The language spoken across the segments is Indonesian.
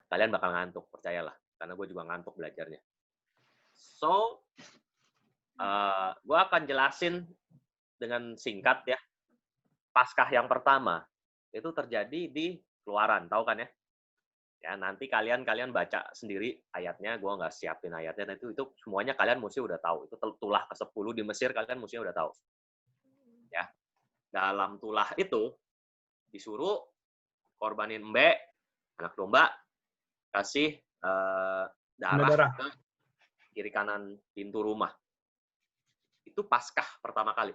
kalian bakal ngantuk, percayalah. Karena gue juga ngantuk belajarnya. So, gue akan jelasin dengan singkat ya. Paskah yang pertama itu terjadi di Keluaran, tahu kan ya? Ya, nanti kalian baca sendiri ayatnya, gue nggak siapin ayatnya, itu semuanya kalian mesti udah tahu. Itu tulah ke-10 di Mesir, kalian mesti udah tahu. Ya, dalam tulah itu disuruh korbanin anak domba, kasih darah ke kiri kanan pintu rumah. Itu Paskah pertama kali.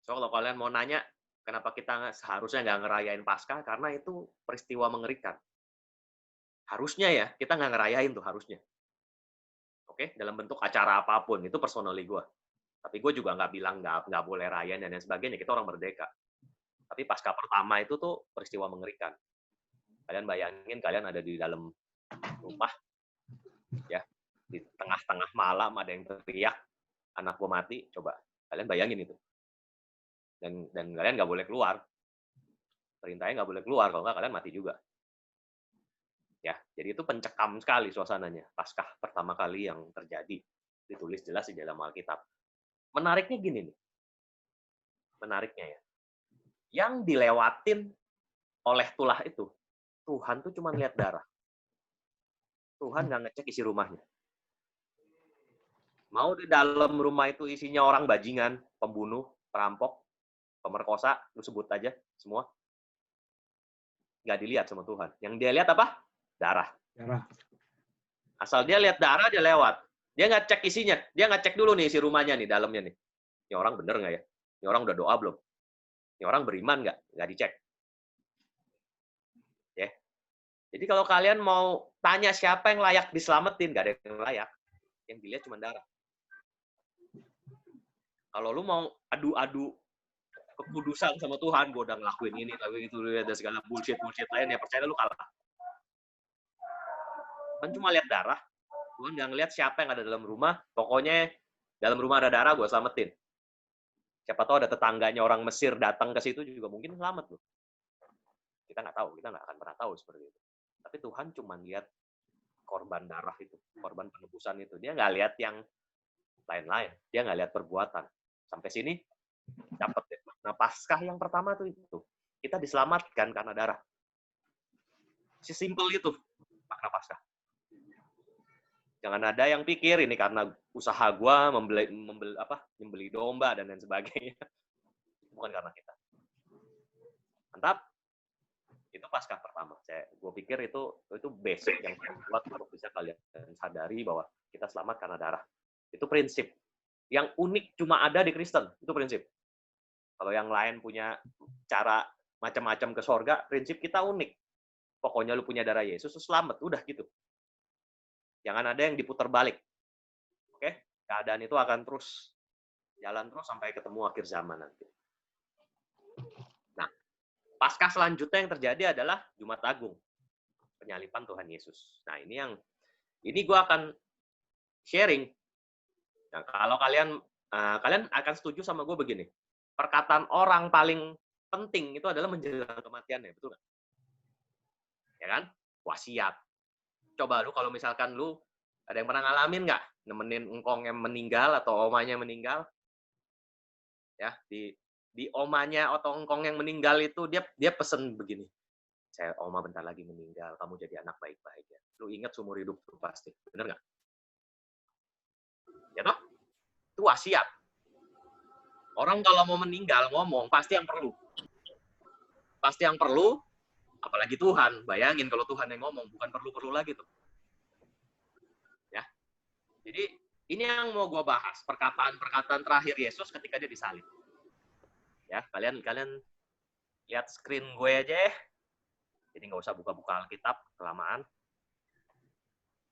So, kalau kalian mau nanya, kenapa kita seharusnya nggak ngerayain Paskah? Karena itu peristiwa mengerikan. Harusnya ya, kita nggak ngerayain tuh, harusnya. Oke, dalam bentuk acara apapun, itu personally gue. Tapi gue juga nggak bilang nggak boleh rayain dan lain sebagainya, kita orang merdeka. Tapi Paskah pertama itu tuh peristiwa mengerikan. Kalian bayangin, kalian ada di dalam rumah, ya, di tengah-tengah malam ada yang teriak, anak gue mati, coba. Kalian bayangin itu. Dan kalian nggak boleh keluar. Perintahnya nggak boleh keluar, kalau nggak kalian mati juga. Ya, jadi itu pencekam sekali suasananya. Paskah pertama kali yang terjadi. Ditulis jelas di dalam Alkitab. Menariknya gini nih. Menariknya ya. Yang dilewatin oleh tulah itu, Tuhan tuh cuma lihat darah. Tuhan nggak ngecek isi rumahnya. Mau di dalam rumah itu isinya orang bajingan, pembunuh, perampok, pemerkosa, lu sebut aja semua. Nggak dilihat sama Tuhan. Yang dia lihat apa? Darah. Asal dia lihat darah, dia lewat. Dia nggak cek isinya. Dia nggak cek dulu nih isi rumahnya nih, dalamnya nih. Ini orang bener nggak ya? Ini orang udah doa belum? Ini orang beriman nggak? Nggak dicek. Ya. Jadi kalau kalian mau tanya siapa yang layak diselamatin, nggak ada yang layak. Yang dilihat cuma darah. Kalau lu mau adu-adu kekudusan sama Tuhan, gue udah ngelakuin ini, ngelakuin itu, dan segala bullshit lainnya, percaya lu kalah. Kan cuma lihat darah, Tuhan nggak ngeliat siapa yang ada dalam rumah, pokoknya dalam rumah ada darah, gue selamatin. Siapa tahu ada tetangganya orang Mesir datang ke situ juga mungkin selamat loh. Kita nggak tahu, kita nggak akan pernah tahu seperti itu. Tapi Tuhan cuma lihat korban darah itu, korban penebusan itu. Dia nggak lihat yang lain-lain, dia nggak lihat perbuatan. Sampai sini dapat deh. Nah, Paskah yang pertama tuh itu, kita diselamatkan karena darah. Sesimpel itu makna Paskah. Jangan ada yang pikir ini karena usaha gue membeli domba dan lain sebagainya. Bukan karena kita. Mantap. Itu Paskah pertama. Gue pikir itu basic yang kuat untuk bisa kalian sadari bahwa kita selamat karena darah. Itu prinsip. Yang unik cuma ada di Kristen. Itu prinsip. Kalau yang lain punya cara macam-macam ke sorga, prinsip kita unik. Pokoknya lu punya darah Yesus, lu selamat. Udah gitu. Jangan ada yang diputar balik. Oke? Keadaan itu akan terus jalan terus sampai ketemu akhir zaman nanti. Nah, Paskah selanjutnya yang terjadi adalah Jumat Agung. Penyalipan Tuhan Yesus. Nah, ini gue akan sharing. Nah, kalau kalian akan setuju sama gue begini. Perkataan orang paling penting itu adalah menjelang kematiannya, betul nggak? Ya kan? Wasiat. Coba lu kalau misalkan lu ada yang pernah ngalamin nggak nemenin engkong yang meninggal atau omanya meninggal? Ya, di omanya atau engkong yang meninggal itu dia pesen begini. Saya oma bentar lagi meninggal, kamu jadi anak baik-baik ya. Lu ingat seumur hidup tuh pasti. Bener nggak? Ya toh? Itu wasiat. Orang kalau mau meninggal ngomong pasti yang perlu. Pasti yang perlu, apalagi Tuhan. Bayangin kalau Tuhan yang ngomong, bukan perlu-perlu lagi tuh. Ya. Jadi ini yang mau gue bahas, perkataan-perkataan terakhir Yesus ketika dia disalib. Ya, kalian lihat screen gue aja ya. Jadi nggak usah buka-buka Alkitab kelamaan.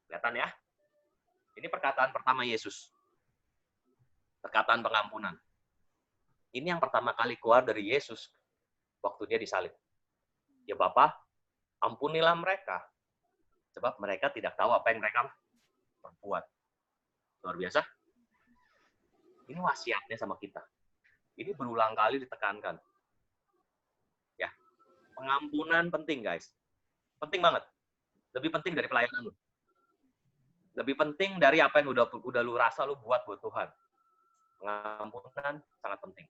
Kelihatan ya? Ini perkataan pertama Yesus. Perkataan pengampunan. Ini yang pertama kali keluar dari Yesus waktu dia disalib. Ya Bapa, ampunilah mereka. Sebab mereka tidak tahu apa yang mereka perbuat. Luar biasa. Ini wasiatnya sama kita. Ini berulang kali ditekankan. Ya, pengampunan penting guys. Penting banget. Lebih penting dari pelayanan lu. Lebih penting dari apa yang udah lu rasa lu buat Tuhan. Pengampunan sangat penting.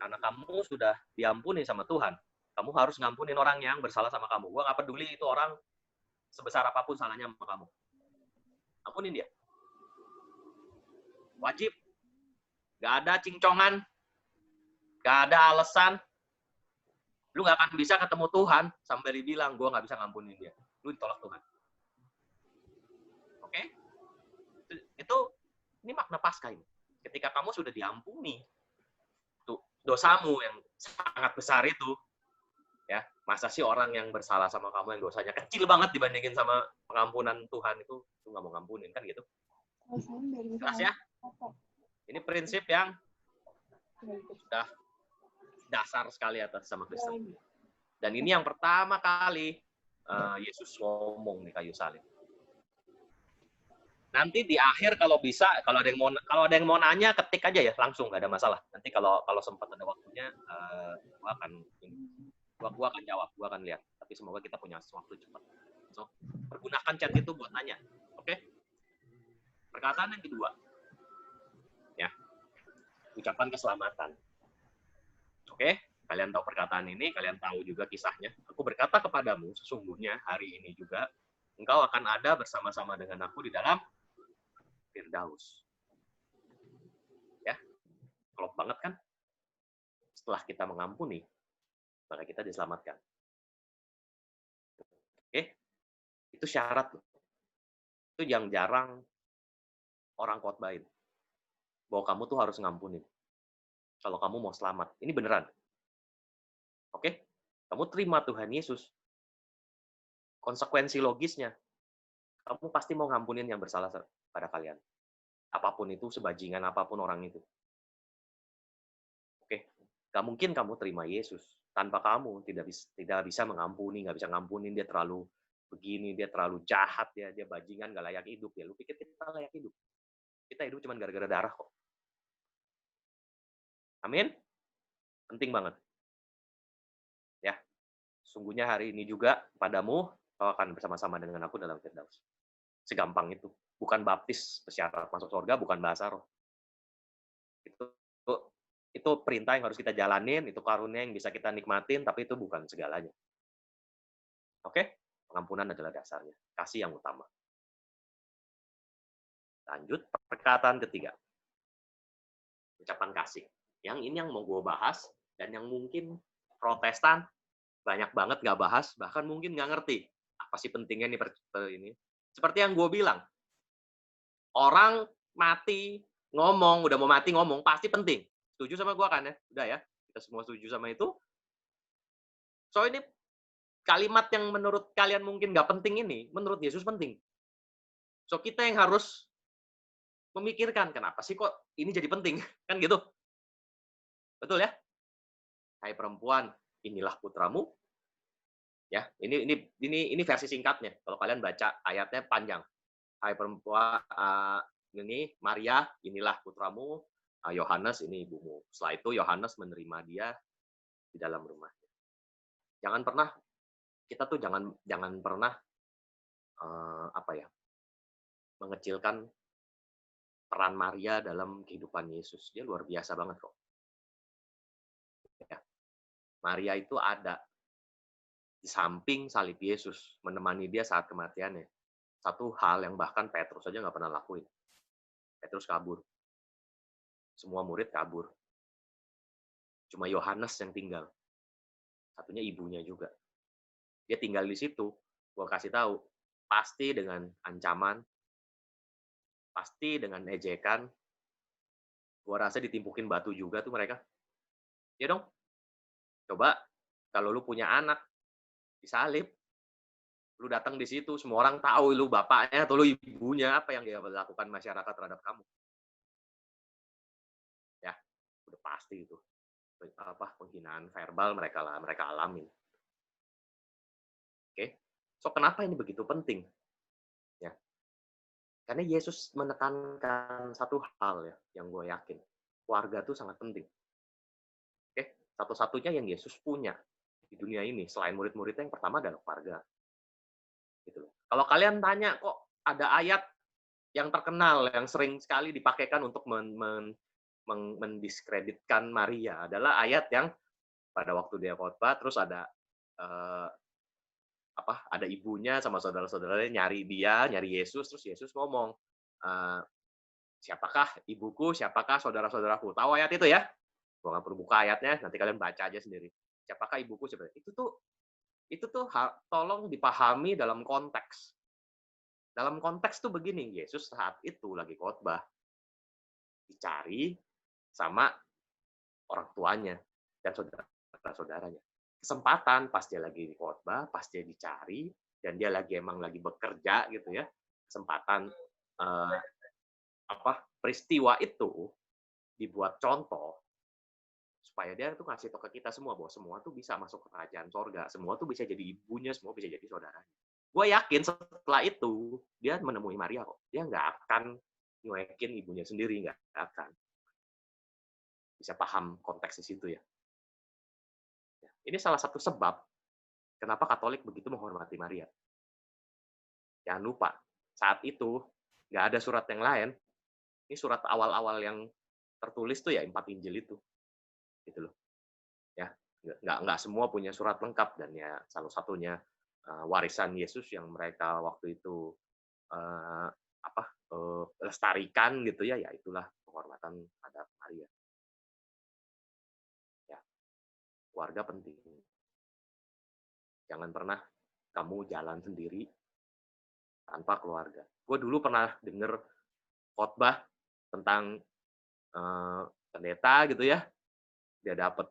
Karena kamu sudah diampuni sama Tuhan, kamu harus ngampunin orang yang bersalah sama kamu. Gua nggak peduli itu orang sebesar apapun salahnya sama kamu. Ampunin dia. Wajib. Gak ada cincongan. Gak ada alasan. Lu gak akan bisa ketemu Tuhan sampai dibilang, gue gak bisa ngampunin dia. Lu ditolak Tuhan. Oke? Ini makna Paskah ini. Ketika kamu sudah diampuni, tuh, dosamu yang sangat besar itu, ya, masa sih orang yang bersalah sama kamu yang dosanya kecil banget dibandingin sama pengampunan Tuhan itu, lu gak mau ngampunin, kan gitu? Jelas ya? Ini prinsip yang sudah dasar sekali atas sama Kristen. Dan ini yang pertama kali Yesus ngomong di kayu salib. Nanti di akhir kalau bisa, kalau ada yang mau nanya, ketik aja ya langsung, nggak ada masalah. Nanti kalau sempat ada waktunya, gua akan jawab, gua akan lihat. Tapi semoga kita punya waktu cepat. So, pergunakan chat itu buat nanya, oke? Perkataan yang kedua, ya, ucapan keselamatan. Oke, kalian tahu perkataan ini, kalian tahu juga kisahnya. Aku berkata kepadamu, sesungguhnya hari ini juga engkau akan ada bersama-sama dengan aku di dalam Firdaus. Ya, klop banget kan? Setelah kita mengampuni, maka kita diselamatkan. Oke, itu syarat loh. Itu yang jarang orang khotbahin. Bahwa kamu tuh harus ngampunin. Kalau kamu mau selamat. Ini beneran. Oke? Kamu terima Tuhan Yesus. Konsekuensi logisnya, kamu pasti mau ngampunin yang bersalah pada kalian. Apapun itu, sebajingan apapun orang itu. Oke? Gak mungkin kamu terima Yesus. Tanpa kamu tidak bisa mengampuni, nggak bisa ngampunin, dia terlalu begini, dia terlalu jahat, dia bajingan, gak layak hidup. Ya, lu pikir kita layak hidup? Kita hidup cuma gara-gara darah kok. Amin? Penting banget. Ya, sungguhnya hari ini juga padamu, kau akan bersama-sama dengan aku dalam Firdaus. Segampang itu. Bukan baptis, syarat masuk surga, bukan bahasa roh. Itu perintah yang harus kita jalanin, itu karunia yang bisa kita nikmatin, tapi itu bukan segalanya. Oke? Pengampunan adalah dasarnya. Kasih yang utama. Lanjut, perkataan ketiga. Ucapan kasih. Yang ini yang mau gue bahas, dan yang mungkin Protestan banyak banget nggak bahas, bahkan mungkin nggak ngerti. Apa sih pentingnya ini? Seperti yang gue bilang, orang mati, ngomong, udah mau mati ngomong, pasti penting. Setuju sama gue kan ya? Udah ya? Kita semua setuju sama itu. So, ini kalimat yang menurut kalian mungkin nggak penting ini, menurut Yesus penting. So, kita yang harus memikirkan, kenapa sih kok ini jadi penting? Kan gitu. Betul ya? Hai perempuan, inilah putramu. Ya, ini versi singkatnya. Kalau kalian baca ayatnya panjang. Hai perempuan, ini Maria, inilah putramu. Yohanes, ini ibumu. Setelah itu Yohanes menerima dia di dalam rumahnya. Jangan pernah, kita tuh jangan pernah mengecilkan peran Maria dalam kehidupan Yesus. Dia luar biasa banget kok. Ya. Maria itu ada di samping salib Yesus, menemani dia saat kematiannya. Satu hal yang bahkan Petrus saja nggak pernah lakuin. Petrus kabur. Semua murid kabur. Cuma Yohanes yang tinggal. Satunya ibunya juga. Dia tinggal di situ. Gua kasih tahu, pasti dengan ancaman, pasti dengan ejekan. Gua rasa ditimpukin batu juga tuh mereka. Ya dong. Coba kalau lu punya anak disalib, lu datang di situ, semua orang tahu lu bapaknya atau lu ibunya, apa yang dia lakukan masyarakat terhadap kamu. Ya, udah pasti itu. Penghinaan verbal mereka alamin. Oke. So kenapa ini begitu penting? Ya. Karena Yesus menekankan satu hal ya yang gue yakin. Keluarga itu sangat penting. Oke, satu-satunya yang Yesus punya di dunia ini selain murid-muridnya yang pertama adalah keluarga. Gitu loh. Kalau kalian tanya kok ada ayat yang terkenal yang sering sekali dipakaikan untuk mendiskreditkan Maria adalah ayat yang pada waktu dia khotbah terus ada eh, ada ibunya sama saudara-saudaranya nyari dia, nyari Yesus, terus Yesus ngomong, eh, siapakah ibuku, siapakah saudara-saudaraku. Tahu ayat itu ya? Gua nggak perlu buka ayatnya, nanti kalian baca aja sendiri. Siapakah ibuku, siapa? Itu tuh tolong dipahami dalam konteks. Dalam konteks tuh begini, Yesus saat itu lagi khotbah, dicari sama orang tuanya dan saudara-saudaranya. Kesempatan pas dia lagi di khotbah, pas dia dicari dan dia emang lagi bekerja gitu ya. Kesempatan eh, peristiwa itu dibuat contoh supaya dia tuh ngasih tau ke kita semua bahwa semua tuh bisa masuk ke kerajaan sorga, semua tuh bisa jadi ibunya, semua bisa jadi saudaranya. Gue yakin setelah itu dia menemui Maria kok, dia nggak akan nyuekin ibunya sendiri, nggak akan. Bisa paham konteks di situ ya. Ini salah satu sebab kenapa Katolik begitu menghormati Maria. Jangan lupa, saat itu nggak ada surat yang lain. Ini surat awal-awal yang tertulis tuh ya 4 Injil itu, gitu loh. Ya, nggak semua punya surat lengkap dan ya salah satunya warisan Yesus yang mereka waktu itu uh, lestarikan gitu ya, itulah penghormatan terhadap Maria. Ya, keluarga penting. Jangan pernah kamu jalan sendiri tanpa keluarga. Gue dulu pernah denger khotbah tentang pendeta gitu ya, dia dapat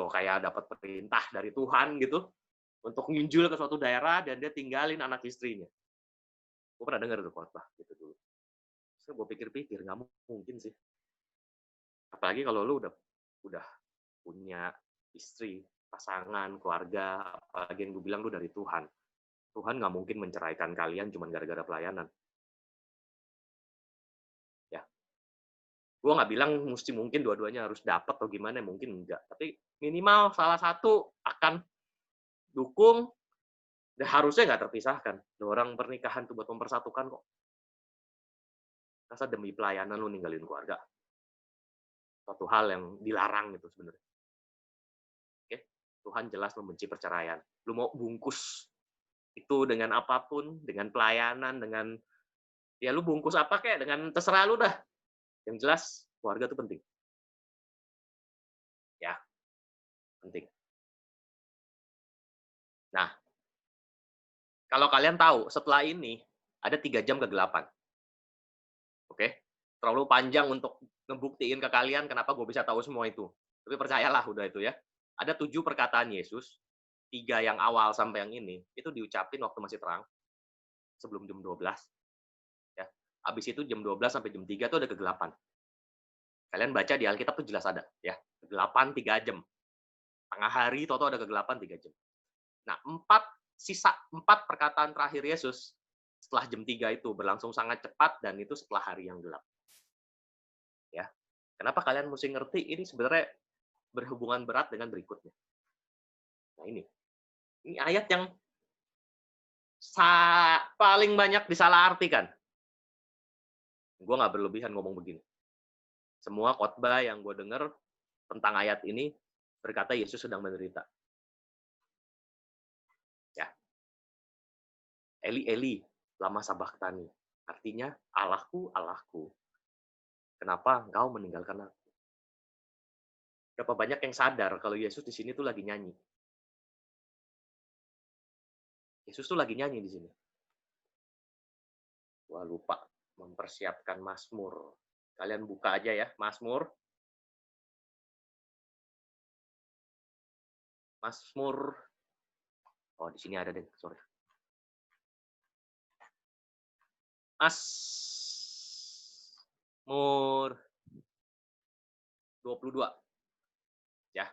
kayak dapat perintah dari Tuhan gitu untuk nginjil ke suatu daerah dan dia tinggalin anak istrinya. Gue pernah denger tuh khotbah gitu dulu. Terus gue pikir-pikir nggak mungkin sih. Apalagi kalau lu udah punya istri, pasangan, keluarga, apalagi yang gue bilang lu dari Tuhan. Tuhan nggak mungkin menceraikan kalian cuma gara-gara pelayanan. Ya, gue nggak bilang mungkin dua-duanya harus dapat atau gimana, mungkin enggak. Tapi minimal salah satu akan dukung, dan harusnya nggak terpisahkan. Orang pernikahan itu buat mempersatukan kok. Masa demi pelayanan lu ninggalin keluarga? Suatu hal yang dilarang itu sebenarnya. Oke? Tuhan jelas membenci perceraian. Lu mau bungkus itu dengan apapun, dengan pelayanan, dengan ya lu bungkus apa kayak dengan terserah lu dah. Yang jelas keluarga itu penting. Ya, penting. Nah, kalau kalian tahu setelah ini ada 3 jam kegelapan. Oke? Terlalu panjang untuk ngebuktiin ke kalian kenapa gue bisa tahu semua itu. Tapi percayalah udah itu ya. Ada 7 perkataan Yesus, 3 yang awal sampai yang ini, itu diucapin waktu masih terang, sebelum jam 12. Ya. Habis itu jam 12 sampai jam 3 itu ada kegelapan. Kalian baca di Alkitab tuh jelas ada. Ya. Kegelapan 3 jam. Tengah hari, toto ada kegelapan 3 jam. Nah, 4 perkataan terakhir Yesus setelah jam 3 itu berlangsung sangat cepat dan itu setelah hari yang gelap. Ya. Kenapa kalian mesti ngerti ini sebenarnya berhubungan berat dengan berikutnya. Nah ini ayat yang paling banyak disalahartikan. Gue nggak berlebihan ngomong begini. Semua khotbah yang gue dengar tentang ayat ini berkata Yesus sedang menderita. Ya. Eli, Eli, lama sabachthani. Artinya, Allahku, Allahku, kenapa engkau meninggalkan aku? Berapa banyak yang sadar kalau Yesus di sini tuh lagi nyanyi. Yesus tuh lagi nyanyi di sini. Wah, lupa mempersiapkan Mazmur. Kalian buka aja ya, Mazmur. Mazmur. Oh, di sini ada deh, sorry. Mazmur 22. Ya.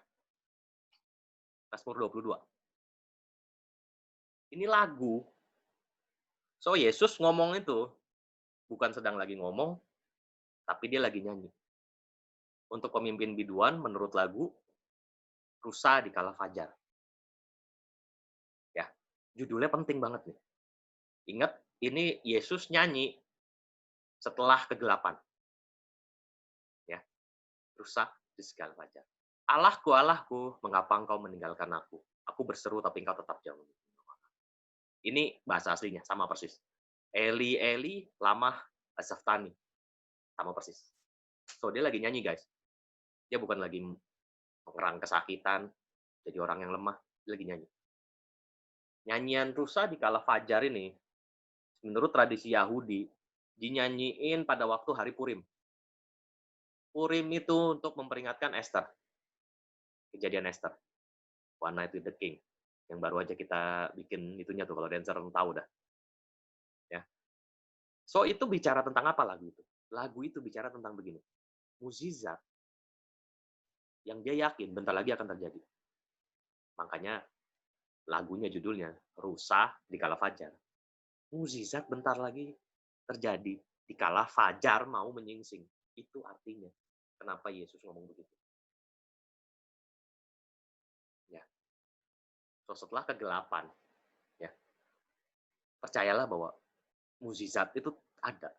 Mazmur 22. Ini lagu. So, Yesus ngomong itu bukan sedang lagi ngomong, tapi dia lagi nyanyi. Untuk pemimpin biduan, menurut lagu, rusa di kala fajar. Ya. Judulnya penting banget nih. Ingat, ini Yesus nyanyi setelah kegelapan. Ya, rusak di segala fajar. Allahku, Allahku, mengapa engkau meninggalkan aku? Aku berseru tapi engkau tetap jauh. Ini bahasa aslinya, sama persis. Eli, Eli, lama sabachthani. Sama persis. So, dia lagi nyanyi, guys. Dia bukan lagi mengerang kesakitan, jadi orang yang lemah. Dia lagi nyanyi. Nyanyian rusa di kala fajar ini, menurut tradisi Yahudi, dinyanyiin pada waktu hari Purim. Purim itu untuk memperingatkan Esther. Kejadian Esther. One Night with the King. Yang baru aja kita bikin itunya tuh, kalau dancer tahu dah. Ya. So, itu bicara tentang apa lagu itu? Lagu itu bicara tentang begini. Mukjizat yang dia yakin bentar lagi akan terjadi. Makanya lagunya judulnya Rusa di Kala Fajar. Mukjizat bentar lagi terjadi di kala fajar mau menyingsing. Itu artinya kenapa Yesus ngomong begitu. Ya. So, setelah kegelapan, ya, percayalah bahwa mukjizat itu ada.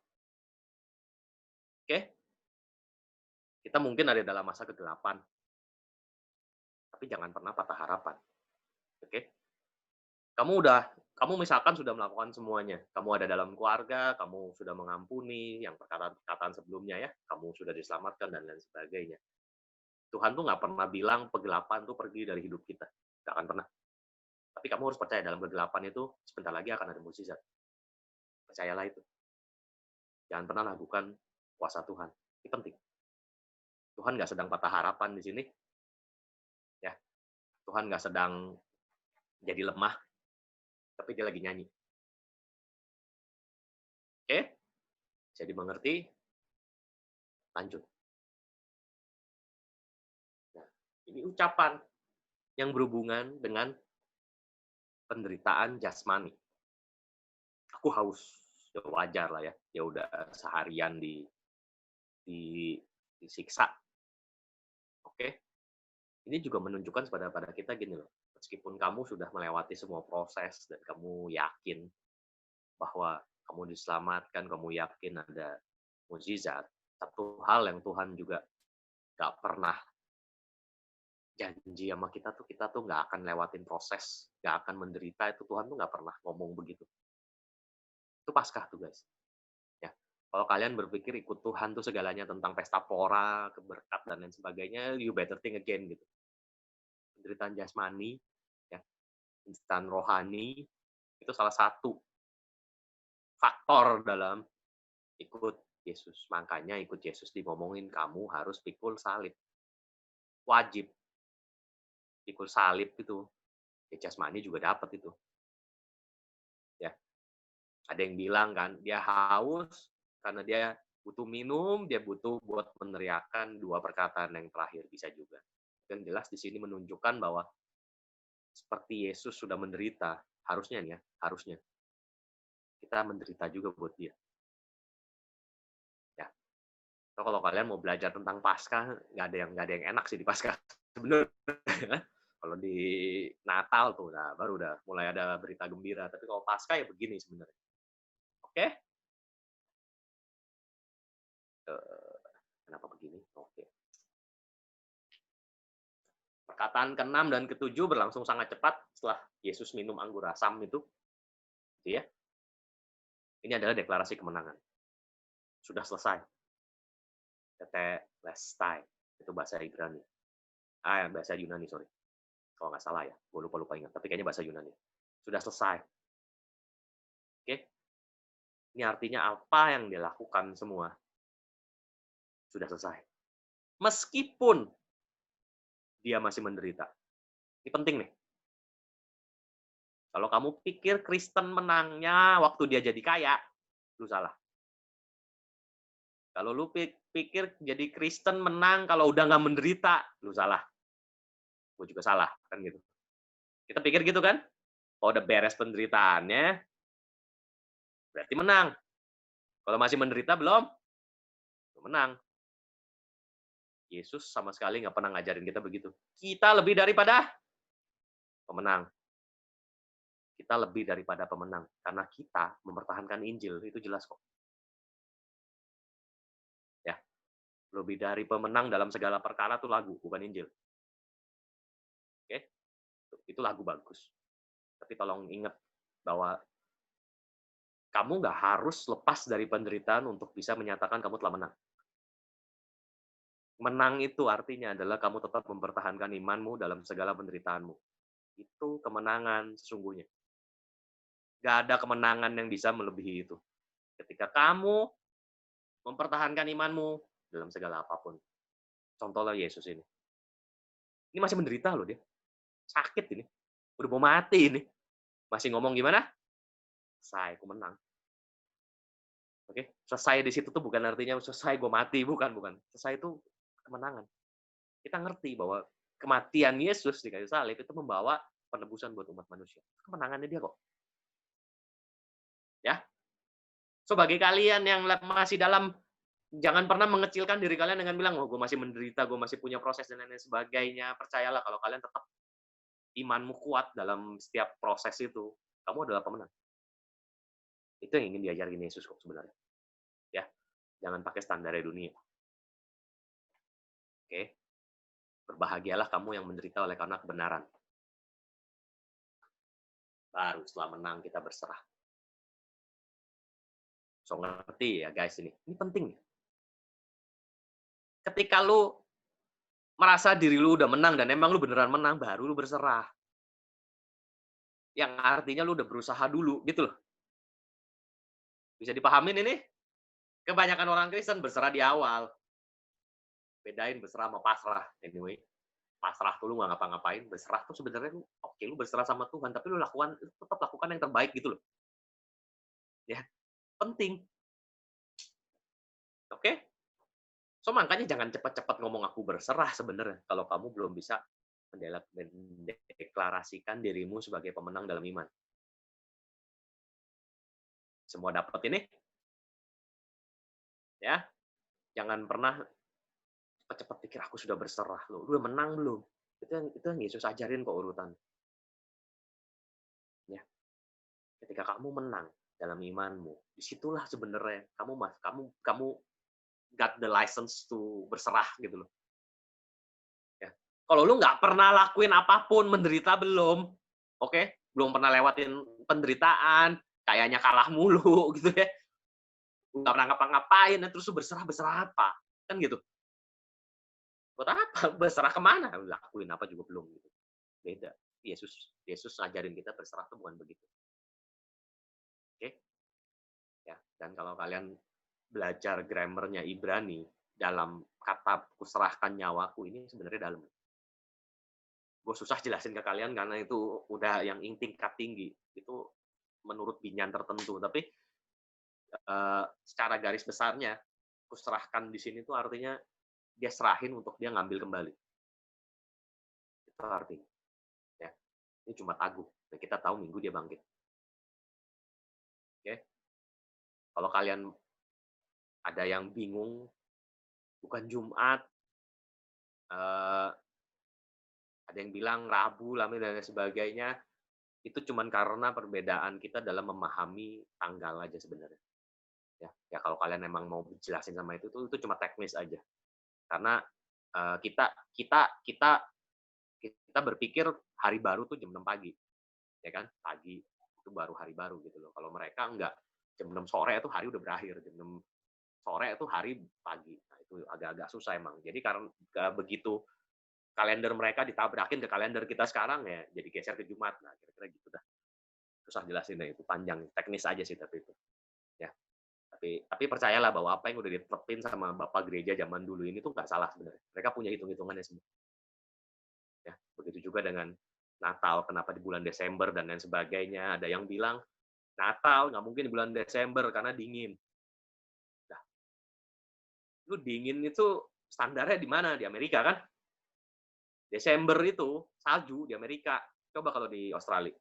Oke? Kita mungkin ada dalam masa kegelapan, tapi jangan pernah patah harapan. Oke? Kamu misalkan sudah melakukan semuanya. Kamu ada dalam keluarga, kamu sudah mengampuni yang perkataan-perkataan sebelumnya ya, kamu sudah diselamatkan dan lain sebagainya. Tuhan tuh nggak pernah bilang kegelapan tuh pergi dari hidup kita. Nggak akan pernah. Tapi kamu harus percaya dalam kegelapan itu sebentar lagi akan ada mukjizat. Percayalah itu. Jangan pernah lakukan kuasa Tuhan. Ini penting. Tuhan nggak sedang patah harapan di sini. Ya, Tuhan nggak sedang jadi lemah, tapi dia lagi nyanyi. Oke? Jadi mengerti? Lanjut. Nah, ini ucapan yang berhubungan dengan penderitaan jasmani. Aku haus, ya wajar lah ya. Ya udah seharian disiksa. Oke? Ini juga menunjukkan pada kita gini loh. Meskipun kamu sudah melewati semua proses dan kamu yakin bahwa kamu diselamatkan, kamu yakin ada mukjizat, satu hal yang Tuhan juga nggak pernah janji sama kita tuh nggak akan lewatin proses, nggak akan menderita, itu Tuhan tuh nggak pernah ngomong begitu. Itu Paskah tuh guys. Ya. Kalau kalian berpikir ikut Tuhan tuh segalanya tentang pesta pora, keberkat dan lain sebagainya, you better think again gitu. Penderitaan jasmani, ya, penderitaan rohani, itu salah satu faktor dalam ikut Yesus. Makanya ikut Yesus ngomongin kamu harus pikul salib. Wajib. Pikul salib itu. Ya, jasmani juga dapat itu. Ya. Ada yang bilang kan, dia haus karena dia butuh minum, dia butuh buat meneriakan dua perkataan yang terakhir, bisa juga. Yang jelas di sini menunjukkan bahwa seperti Yesus sudah menderita, harusnya nih ya, harusnya kita menderita juga buat dia. Ya. So, kalau kalian mau belajar tentang Paskah, nggak ada yang enak sih di Paskah sebenarnya. Kalau di Natal tuh, nah, baru udah mulai ada berita gembira. Tapi kalau Paskah ya begini sebenarnya. Oke? Kenapa begini? Oke. Perkataan ke-6 dan ke-7 berlangsung sangat cepat setelah Yesus minum anggur asam itu. Gitu ya. Ini adalah deklarasi kemenangan. Sudah selesai. Tetelestai. Itu bahasa Ibrani. Bahasa Yunani, sorry. Kalau nggak salah ya. Gue lupa ingat. Tapi kayaknya bahasa Yunani. Sudah selesai. Oke? Ini artinya apa yang dilakukan semua sudah selesai. Meskipun dia masih menderita. Ini penting nih. Kalau kamu pikir Kristen menangnya waktu dia jadi kaya, lu salah. Kalau lu pikir jadi Kristen menang kalau udah nggak menderita, lu salah. Gue juga salah, kan gitu. Kita pikir gitu kan? Kalau udah beres penderitaannya, berarti menang. Kalau masih menderita belum? Belum menang. Yesus sama sekali nggak pernah ngajarin kita begitu. Kita lebih daripada pemenang. kita lebih daripada pemenang. Karena kita mempertahankan Injil, itu jelas kok. Ya, lebih dari pemenang dalam segala perkara itu lagu, bukan Injil. Oke? Itu lagu bagus. Tapi tolong ingat bahwa kamu nggak harus lepas dari penderitaan untuk bisa menyatakan kamu telah menang. Menang itu artinya adalah kamu tetap mempertahankan imanmu dalam segala penderitaanmu. Itu kemenangan sesungguhnya. Nggak ada kemenangan yang bisa melebihi itu. Ketika kamu mempertahankan imanmu dalam segala apapun. Contohnya Yesus ini. Ini masih menderita loh dia. Sakit ini. Udah mau mati ini. Masih ngomong gimana? Selesai, aku menang. Oke, selesai di situ tuh bukan artinya selesai gue mati, bukan. Selesai itu kemenangan. Kita ngerti bahwa kematian Yesus di kayu salib itu membawa penebusan buat umat manusia. Kemenangannya dia kok. Ya. So bagi kalian yang masih dalam, jangan pernah mengecilkan diri kalian dengan bilang, oh gue masih menderita, gue masih punya proses dan lain sebagainya. Percayalah kalau kalian tetap imanmu kuat dalam setiap proses itu, kamu adalah pemenang. Itu yang ingin diajarin Yesus kok sebenarnya. Ya, jangan pakai standar dunia. Oke? Berbahagialah kamu yang menderita oleh karena kebenaran. Baru setelah menang kita berserah. So ngerti ya guys ini. Ini penting. Ketika lu merasa diri lu udah menang dan emang lu beneran menang, baru lu berserah. Yang artinya lu udah berusaha dulu, gitu loh. Bisa dipahamin ini? Kebanyakan orang Kristen berserah di awal. Bedain berserah sama pasrah. Anyway, pasrah tuh lu nggak ngapa-ngapain. Berserah tuh sebenarnya lu, oke, lu berserah sama Tuhan, tapi lu tetap lakukan yang terbaik gitu loh. Ya, penting. Oke? So makanya jangan cepat-cepat ngomong aku berserah sebenarnya kalau kamu belum bisa mendeklarasikan dirimu sebagai pemenang dalam iman. Semua dapat ini? Ya. Jangan pernah cepat-cepat pikir aku sudah berserah. Lu udah menang belum? Itu yang Yesus ajarin kok urutan. Ya. Ketika kamu menang dalam imanmu, disitulah sebenarnya kamu got the license to berserah gitu loh. Ya. Kalau lu nggak pernah lakuin apapun, menderita belum, oke, belum pernah lewatin penderitaan, kayaknya kalah mulu gitu ya, nggak pernah ngapa-ngapain, terus lu berserah apa? Kan gitu. Buat apa? Berserah kemana? Lakuin apa juga belum gitu. Beda. Yesus ngajarin kita berserah itu bukan begitu. Oke? Ya, dan kalau kalian belajar grammarnya Ibrani dalam kata kuserahkan nyawaku ini sebenarnya dalam. Gue susah jelasin ke kalian karena itu udah yang tingkat tinggi. Itu menurut binyan tertentu, tapi secara garis besarnya kuserahkan di sini tuh artinya dia serahin untuk dia ngambil kembali. Itu artinya. Ya. Ini cuma Agung. Dan kita tahu minggu dia bangkit. Oke? Kalau kalian ada yang bingung, bukan Jumat, ada yang bilang Rabu, dan lain sebagainya, itu cuma karena perbedaan kita dalam memahami tanggal aja sebenarnya. Ya kalau kalian memang mau jelasin sama itu cuma teknis aja. Karena kita berpikir hari baru tuh jam 6 pagi, ya kan? Pagi itu baru hari baru gitu loh. Kalau mereka enggak, jam 6 sore itu hari udah berakhir, jam 6 sore itu hari pagi. Nah, itu agak-agak susah emang. Jadi karena begitu kalender mereka ditabrakin ke kalender kita sekarang ya jadi geser ke Jumat. Nah, kira-kira gitu dah. Susah jelasinnya itu, panjang, teknis aja sih tapi itu. Ya. Tapi percayalah bahwa apa yang udah ditetepin sama Bapak gereja zaman dulu ini tuh nggak salah sebenarnya. Mereka punya hitung-hitungannya semua. Ya, begitu juga dengan Natal, kenapa di bulan Desember dan lain sebagainya. Ada yang bilang Natal nggak mungkin di bulan Desember karena dingin. Nah, lu dingin itu standarnya di mana? Di Amerika kan? Desember itu salju di Amerika. Coba kalau di Australia.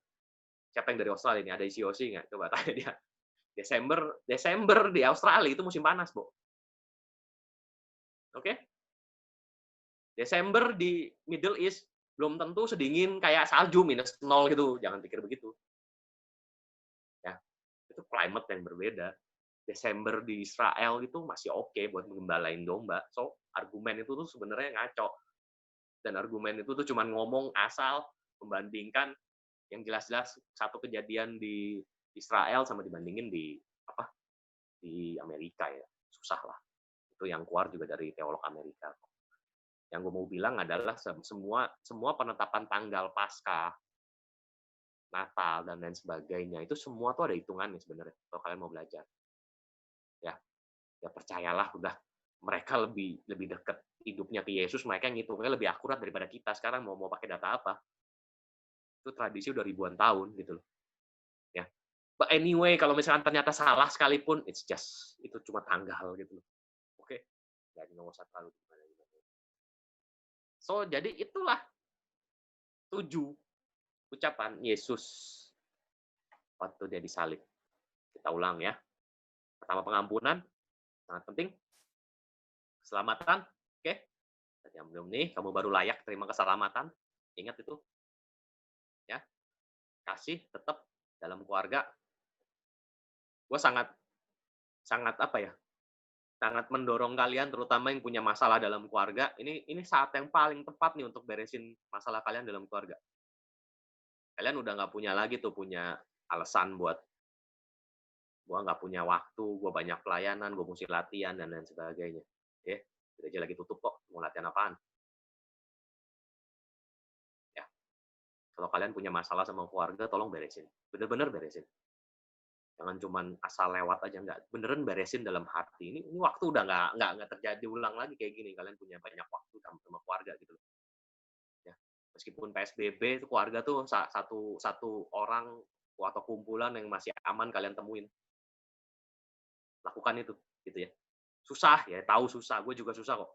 Siapa yang dari Australia ini? Ada ICOC nggak? Coba tanya dia. Desember di Australia itu musim panas, Bo. Oke? Desember di Middle East belum tentu sedingin kayak salju -0 gitu. Jangan pikir begitu. climate yang berbeda. Desember di Israel itu masih oke buat menggembalain domba. So, argumen itu tuh sebenarnya ngaco. Dan argumen itu tuh cuman ngomong asal membandingkan yang jelas-jelas satu kejadian di Israel sama dibandingin di di Amerika ya. Susah lah. Itu yang keluar juga dari teolog Amerika. Yang gue mau bilang adalah semua penetapan tanggal Paskah, Natal, dan lain sebagainya, itu semua tuh ada hitungannya sebenarnya, kalau kalian mau belajar. Ya, ya percayalah, udah mereka lebih dekat hidupnya ke Yesus, mereka yang ngitungnya lebih akurat daripada kita. Sekarang mau pakai data apa? Itu tradisi udah ribuan tahun gitu loh. Ya. But anyway, kalau misalkan ternyata salah sekalipun, it's just itu cuma tanggal gitu loh. Oke, jadi nggak usah terlalu gimana. So, jadi itulah 7 ucapan Yesus waktu dia disalib. Kita ulang ya. Pertama, pengampunan, sangat penting. Keselamatan, oke. Yang belum nih, kamu baru layak terima keselamatan. Ingat itu. Ya. Kasih tetap dalam keluarga. Gue sangat apa ya? Sangat mendorong kalian, terutama yang punya masalah dalam keluarga. Ini saat yang paling tepat nih untuk beresin masalah kalian dalam keluarga. Kalian udah nggak punya lagi tuh punya alasan buat gue nggak punya waktu, gue banyak pelayanan, gue mesti latihan, dan lain sebagainya. Ya, gereja lagi tutup kok, mau latihan apaan? Ya, kalau kalian punya masalah sama keluarga, tolong beresin. Bener-bener beresin. Jangan cuman asal lewat aja, nggak. Beneran beresin dalam hati. Ini waktu udah nggak terjadi ulang lagi kayak gini. Kalian punya banyak waktu sama keluarga gitu loh. Ya, meskipun PSBB, itu keluarga tuh satu orang atau kumpulan yang masih aman kalian temuin. Lakukan itu, gitu ya. Susah ya, tahu susah. Gue juga susah kok.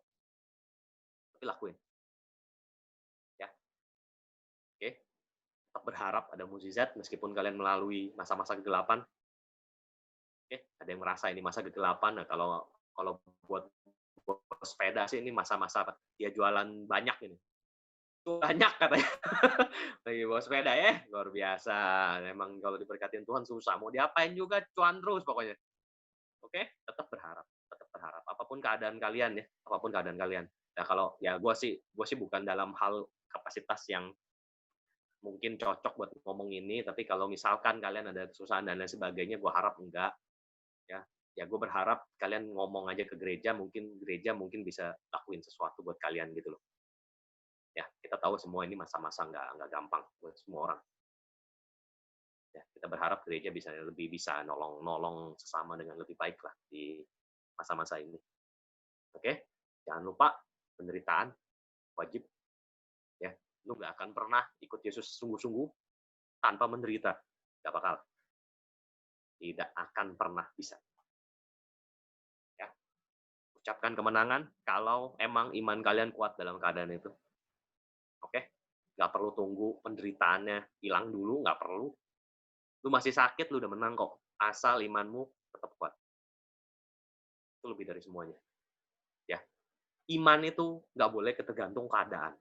Tapi lakuin. Ya, oke. Tetap berharap ada mukjizat meskipun kalian melalui masa-masa kegelapan. Oke, ada yang merasa ini masa kegelapan. Nah, kalau buat sepeda sih ini masa-masa dia jualan banyak ini. Banyak katanya. Lagi bawa sepeda ya, luar biasa. Memang kalau diberkatin Tuhan susah. Mau diapain juga cuan terus pokoknya. Oke, tetap berharap, tetap berharap. Apapun keadaan kalian ya, apapun keadaan kalian. Nah, kalau ya gue sih bukan dalam hal kapasitas yang mungkin cocok buat ngomong ini, tapi kalau misalkan kalian ada kesusahan dan lain sebagainya, gue harap enggak. Ya gue berharap kalian ngomong aja ke gereja mungkin bisa lakuin sesuatu buat kalian gitu loh. Ya, kita tahu semua ini masa-masa nggak gampang buat semua orang. Ya, kita berharap gereja bisa nolong sesama dengan lebih baik lah di masa-masa ini. Oke, jangan lupa penderitaan wajib. Ya, lu nggak akan pernah ikut Yesus sungguh-sungguh tanpa menderita, nggak bakal. Tidak akan pernah bisa. Ya, ucapkan kemenangan kalau emang iman kalian kuat dalam keadaan itu. Oke, nggak perlu tunggu penderitaannya hilang dulu, nggak perlu. Lu masih sakit, lu udah menang kok. Asal imanmu tetap kuat. Itu lebih dari semuanya. Ya, iman itu nggak boleh ketergantung keadaan.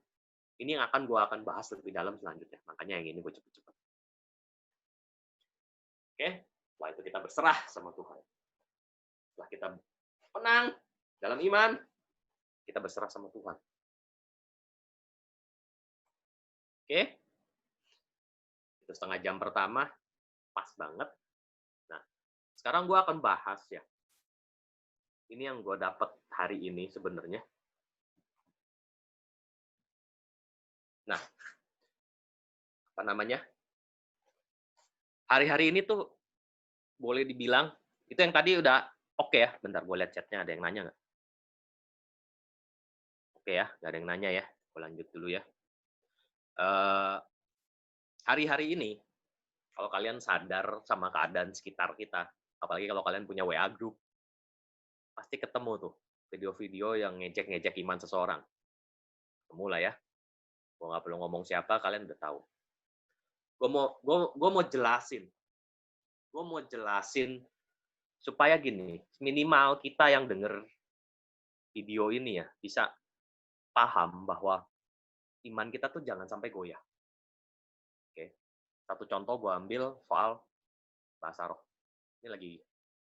Ini yang akan bahas lebih dalam selanjutnya. Makanya yang ini gue cepet-cepet. Oke, setelah itu kita berserah sama Tuhan. Setelah kita menang dalam iman, kita berserah sama Tuhan. Oke, itu setengah jam pertama, pas banget. Nah, sekarang gue akan bahas ya. Ini yang gue dapat hari ini sebenarnya. Nah, apa namanya? Hari-hari ini tuh boleh dibilang, itu yang tadi udah oke ya. Bentar, gue lihat chatnya, ada yang nanya nggak? Oke ya, nggak ada yang nanya ya. Gue lanjut dulu ya. Hari-hari ini, kalau kalian sadar sama keadaan sekitar kita, apalagi kalau kalian punya WA group, pasti ketemu tuh video-video yang ngejek-ngejek iman seseorang. Ketemu lah ya. Gue nggak perlu ngomong siapa, kalian udah tahu. Gue mau jelasin. Gue mau jelasin supaya gini, minimal kita yang denger video ini ya, bisa paham bahwa iman kita tuh jangan sampai goyah. Oke. Satu contoh gue ambil soal bahasa roh. Ini lagi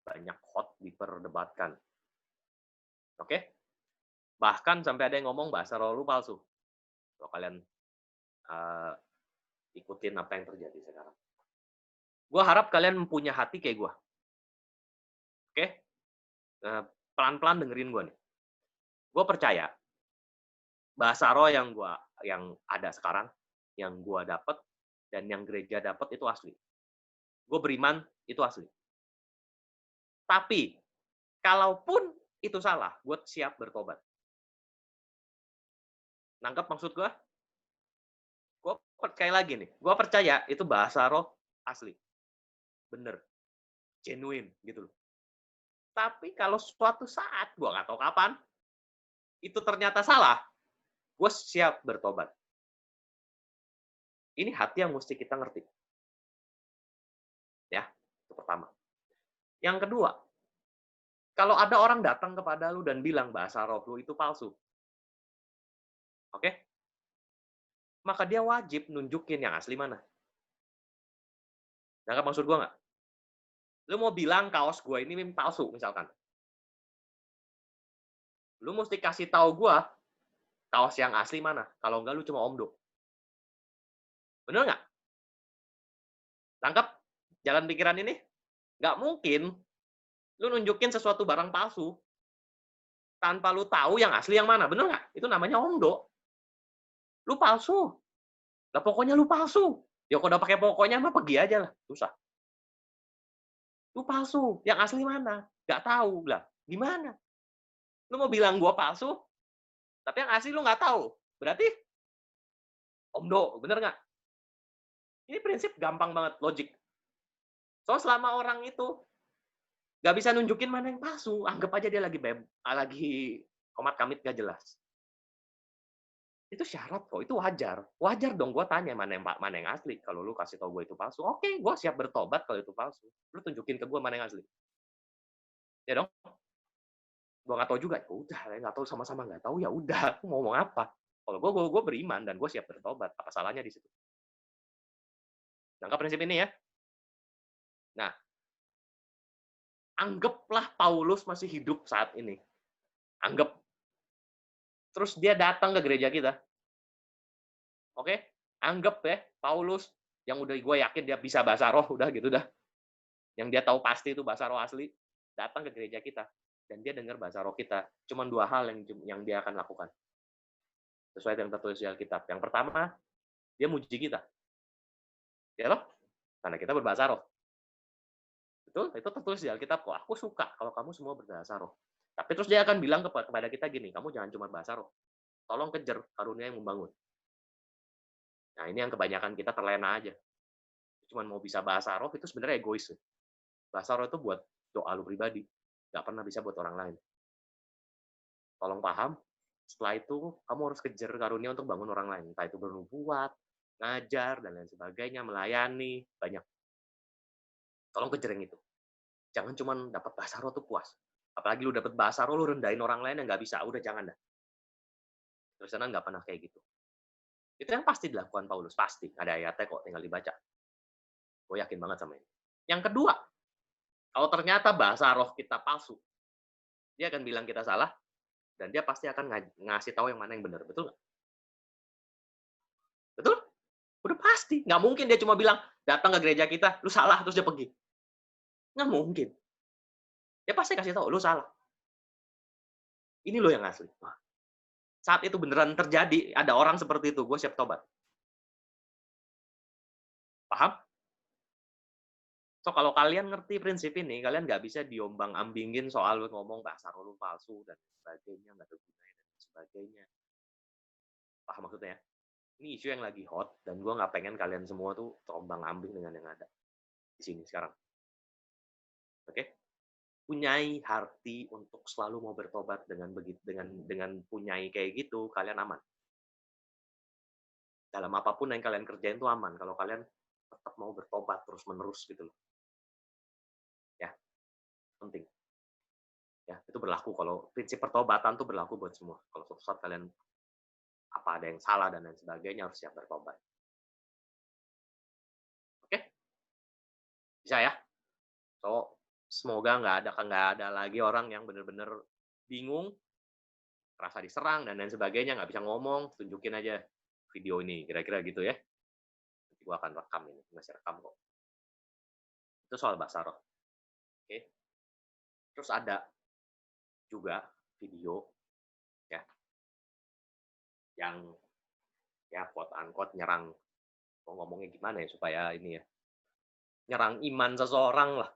banyak hot diperdebatkan. Oke? Bahkan sampai ada yang ngomong bahasa roh lu palsu. Kalau kalian uh, ikutin apa yang terjadi sekarang. Gue harap kalian punya hati kayak gue. Oke? Pelan-pelan dengerin gue nih. Gue percaya bahasa roh yang ada sekarang, yang gue dapet, dan yang gereja dapet itu asli. Gue beriman itu asli. Tapi, kalaupun itu salah, gue siap bertobat. Nangkep maksud gue? Gue percaya lagi nih, gue percaya itu bahasa roh asli. Bener. Genuine, gitu loh. Tapi kalau suatu saat, gue nggak tahu kapan, itu ternyata salah, gue siap bertobat. Ini hati yang mesti kita ngerti. Ya, itu pertama. Yang kedua, kalau ada orang datang kepada lu dan bilang bahasa roh lu itu palsu, oke? Maka dia wajib nunjukin yang asli mana. Nangkap maksud gue nggak? Lu mau bilang kaos gue ini palsu, misalkan. Lu mesti kasih tahu gue kaos yang asli mana. Kalau enggak, lu cuma omdo. Bener nggak? Tangkap jalan pikiran ini? Nggak mungkin lu nunjukin sesuatu barang palsu tanpa lu tahu yang asli yang mana. Bener nggak? Itu namanya omdo. Lu palsu. Lah pokoknya lu palsu. Ya kalau udah pakai pokoknya mah pergi aja lah. Susah. Lu palsu. Yang asli mana? Nggak tahu. Lah gimana? Lu mau bilang gua palsu, tapi yang asli lu nggak tahu. Berarti omdo. Bener nggak? Ini prinsip gampang banget, logik. So, selama orang itu nggak bisa nunjukin mana yang palsu, anggap aja dia lagi komat kamit nggak jelas. Itu syarat kok, itu wajar. Wajar dong gue tanya mana yang asli. Kalau lu kasih tau gue itu palsu, oke, gue siap bertobat kalau itu palsu. Lu tunjukin ke gue mana yang asli. Ya dong? Gue nggak tahu juga. Ya udah, nggak tahu sama-sama nggak tahu. Ya udah, aku mau ngomong apa? Kalau gue beriman dan gue siap bertobat. Apa salahnya di situ? Nangkap prinsip ini ya. Nah, anggaplah Paulus masih hidup saat ini. Anggap. Terus dia datang ke gereja kita. Oke? Anggap ya, Paulus yang udah gue yakin dia bisa bahasa roh, udah gitu dah. Yang dia tahu pasti itu bahasa roh asli, datang ke gereja kita dan dia dengar bahasa roh kita. Cuman dua hal yang dia akan lakukan. Sesuai dengan tertulis di Alkitab. Yang pertama, dia muji kita. Ya loh? Karena kita berbahasa roh. Betul? Itu tertulis di Alkitab kok. Aku suka kalau kamu semua berbahasa roh. Tapi terus dia akan bilang kepada kita gini, kamu jangan cuma bahasa roh. Tolong kejar karunia yang membangun. Nah, ini yang kebanyakan kita terlena aja. Cuman mau bisa bahasa roh itu sebenarnya egois. Bahasa roh itu buat doa lu pribadi. Nggak pernah bisa buat orang lain. Tolong paham, setelah itu kamu harus kejar karunia untuk bangun orang lain. Entah itu bernubuat, ngajar, dan lain sebagainya, melayani, banyak. Tolong kejar yang itu. Jangan cuma dapat bahasa roh tuh puas. Apalagi lu dapat bahasa roh, lu rendahin orang lain yang nggak bisa. Udah jangan dah. Kristen nggak pernah kayak gitu. Itu yang pasti dilakukan Paulus. Pasti. Ada ayatnya kok, tinggal dibaca. Gue yakin banget sama ini. Yang kedua, kalau ternyata bahasa roh kita palsu, dia akan bilang kita salah, dan dia pasti akan ngasih tahu yang mana yang benar. Betul nggak? Betul? Udah pasti. Nggak mungkin dia cuma bilang, datang ke gereja kita, lu salah, terus dia pergi. Nggak mungkin. Dia pasti kasih tahu, lu salah. Ini lo yang asli. Wah. Saat itu beneran terjadi, ada orang seperti itu, gue siap tobat. Paham? So, kalau kalian ngerti prinsip ini, kalian nggak bisa diombang-ambingin soal ngomong bahasa lu palsu, dan sebagainya, nggak ada gunanya, dan sebagainya. Paham maksudnya? Ini isu yang lagi hot, dan gue nggak pengen kalian semua tuh terombang-ambing dengan yang ada di sini sekarang. Oke? Punyai hati untuk selalu mau bertobat dengan punyai kayak gitu, kalian aman. Dalam apapun yang kalian kerjain itu aman kalau kalian tetap mau bertobat terus-menerus gitu loh. Ya, penting. Ya, itu berlaku kalau prinsip pertobatan tuh berlaku buat semua. Kalau suatu saat kalian ada yang salah dan lain sebagainya harus siap bertobat. Oke? Bisa ya? So, semoga nggak ada lagi orang yang benar-benar bingung, merasa diserang dan lain sebagainya, nggak bisa ngomong, tunjukin aja video ini, kira-kira gitu ya. Nanti gua akan rekam ini, masih rekam kok. Itu soal bahasa roh, oke. Terus ada juga video ya, yang ya quote unquote nyerang, mau ngomongnya gimana ya supaya ini ya, nyerang iman seseorang lah,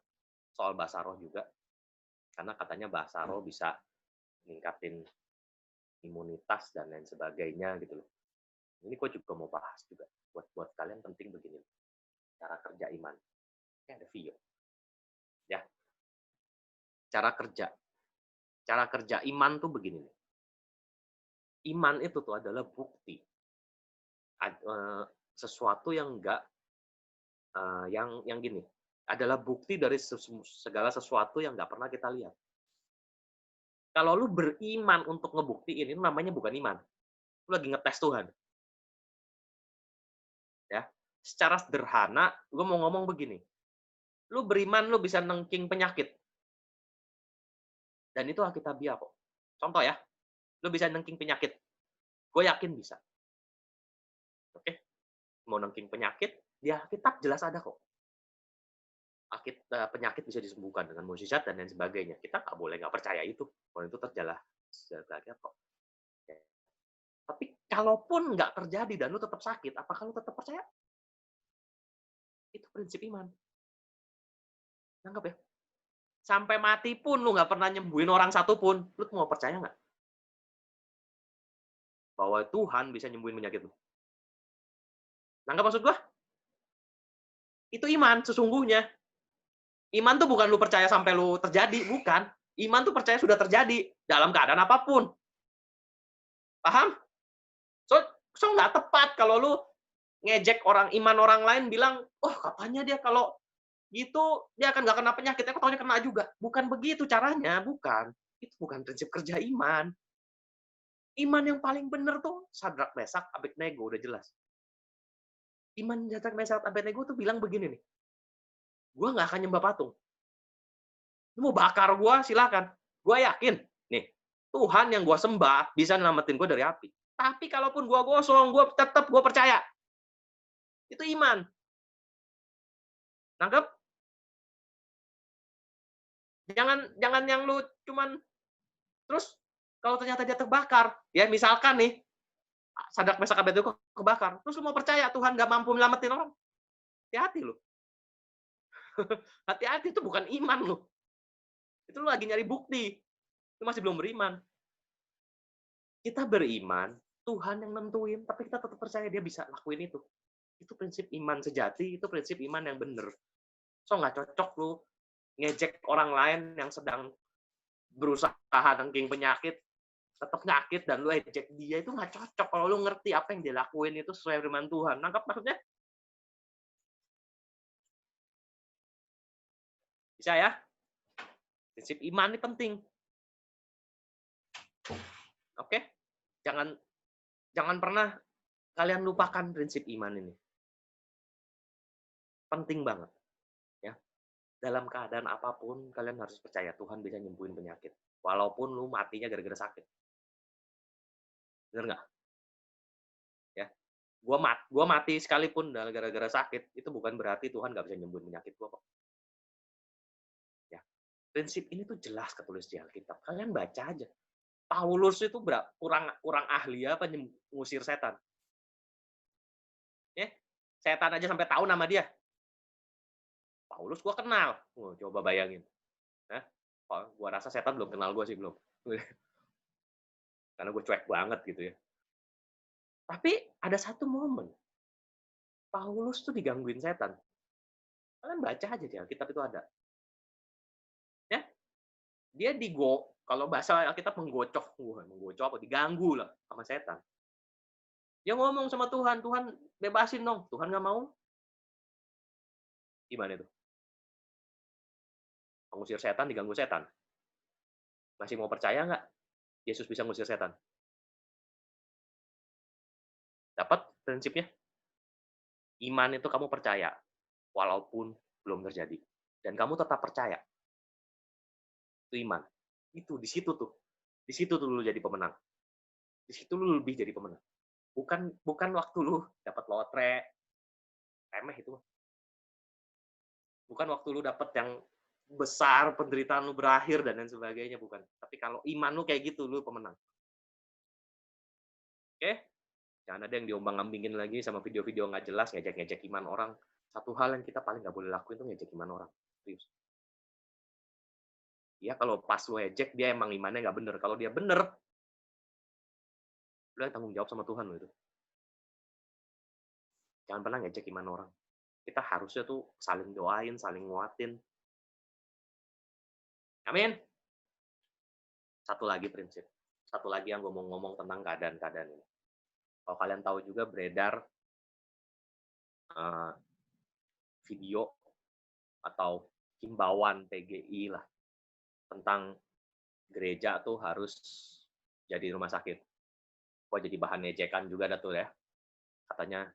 soal bahasa roh juga. Karena katanya bahasa roh bisa ningkatin imunitas dan lain sebagainya gitu loh. Ini gue juga mau bahas juga. Buat kalian penting begini. Cara kerja iman. Ini ada video. Ya, cara kerja. Cara kerja iman tuh begini nih. Iman itu tuh adalah bukti. Sesuatu yang enggak, yang gini. Adalah bukti dari segala sesuatu yang nggak pernah kita lihat. Kalau lu beriman untuk ngebuktiin, itu namanya bukan iman. Lu lagi ngetes Tuhan. Ya, secara sederhana, gue mau ngomong begini. Lu beriman, lu bisa nengking penyakit. Dan itu Alkitabiah kok. Contoh ya, lu bisa nengking penyakit. Gue yakin bisa. Oke? Mau nengking penyakit, di Alkitab jelas ada kok. Penyakit bisa disembuhkan dengan mukjizat dan lain sebagainya. Kita nggak boleh nggak percaya itu. Kalau itu terjalah kok. Tapi kalaupun nggak terjadi dan lu tetap sakit, apakah lu tetap percaya? Itu prinsip iman. Nangkep ya? Sampai mati pun lu nggak pernah nyembuhin orang satu pun, lu mau percaya nggak? Bahwa Tuhan bisa nyembuhin penyakit lu. Nangkep maksud gua? Itu iman sesungguhnya. Iman tuh bukan lu percaya sampai lu terjadi, bukan. Iman tuh percaya sudah terjadi dalam keadaan apapun. Paham? So, nggak tepat kalau lu ngejek iman orang lain bilang, oh katanya dia kalau gitu dia akan nggak kena penyakit, kok taunya kena juga. Bukan begitu caranya, bukan. Itu bukan prinsip kerja iman. Iman yang paling benar tuh Sadrak, Mesak, Abednego, udah jelas. Iman Sadrak, Mesak, Abednego tuh bilang begini nih, gue nggak akan nyembah patung. Lu mau bakar gue, silakan. Gue yakin, nih, Tuhan yang gue sembah bisa nyelamatin gue dari api. Tapi kalaupun gue gosong, gue percaya. Itu iman. Nangkep? Jangan yang lu cuman terus kalau ternyata dia terbakar, ya misalkan nih, Sadrak, Mesak, Abednego kebakar, terus lu mau percaya Tuhan nggak mampu nyelamatin orang? Hati-hati lu. Hati-hati, itu bukan iman lu. Itu lu lagi nyari bukti. Lu masih belum beriman. Kita beriman, Tuhan yang nentuin, tapi kita tetap percaya dia bisa lakuin itu. Itu prinsip iman sejati, itu prinsip iman yang benar. So, nggak cocok lu ngejek orang lain yang sedang berusaha nengking penyakit, tetap nyakit, dan lu ejek dia, itu nggak cocok kalau lu ngerti apa yang dia lakuin itu sesuai firman Tuhan. Nangkap maksudnya? Bisa ya? Prinsip iman ini penting. Oke? Jangan jangan pernah kalian lupakan prinsip iman ini. Penting banget. Ya. Dalam keadaan apapun, kalian harus percaya Tuhan bisa nyembuhin penyakit. Walaupun lu matinya gara-gara sakit. Bener nggak? Ya. Gua mati sekalipun gara-gara sakit, itu bukan berarti Tuhan nggak bisa nyembuhin penyakit gua kok. Ya. Prinsip ini tuh jelas ketulis di Alkitab. Kalian baca aja. Paulus itu kurang ahli apa ngusir setan. Ya. Setan aja sampai tahu nama dia. Paulus gua kenal. Coba bayangin. Nah, gua rasa setan belum kenal gua sih, belum. Karena gue cuek banget gitu ya. Tapi ada satu momen, Paulus tuh digangguin setan. Kalian baca aja di Alkitab itu ada. Ya, dia kalau bahasa Alkitab menggocok apa, diganggu lah sama setan. Dia ngomong sama Tuhan, Tuhan bebasin dong. Tuhan nggak mau. Gimana itu? Mengusir setan, diganggu setan. Masih mau percaya nggak Yesus bisa ngusir setan? Dapat prinsipnya? Iman itu kamu percaya, walaupun belum terjadi. dan kamu tetap percaya, itu iman. Itu di situ tuh. Di situ tuh lu jadi pemenang. Di situ lu lebih jadi pemenang. Bukan bukan waktu lu dapat lotre, remeh itu. Bukan waktu lu dapat yang besar, penderitaan lu berakhir dan lain sebagainya, bukan. Tapi kalau iman lu kayak gitu, lu pemenang. Oke? Jangan ada yang diombang-ambingin lagi sama video-video nggak jelas, ngejek-ngejek iman orang. Satu hal yang kita paling nggak boleh lakuin tuh ngejek iman orang. Serius. Ya kalau pas lu ejek, dia emang imannya nggak bener. Kalau dia bener, lu yang tanggung jawab sama Tuhan lu itu. Jangan pernah ngejek iman orang. Kita harusnya tuh saling doain, saling nguatin. Amin. Satu lagi prinsip. Satu lagi yang gue mau ngomong tentang keadaan-keadaan ini. Kalau kalian tahu juga beredar uh, video atau himbauan PGI lah tentang gereja tuh harus jadi rumah sakit. Kok jadi bahan ejekan juga ada tuh ya. Katanya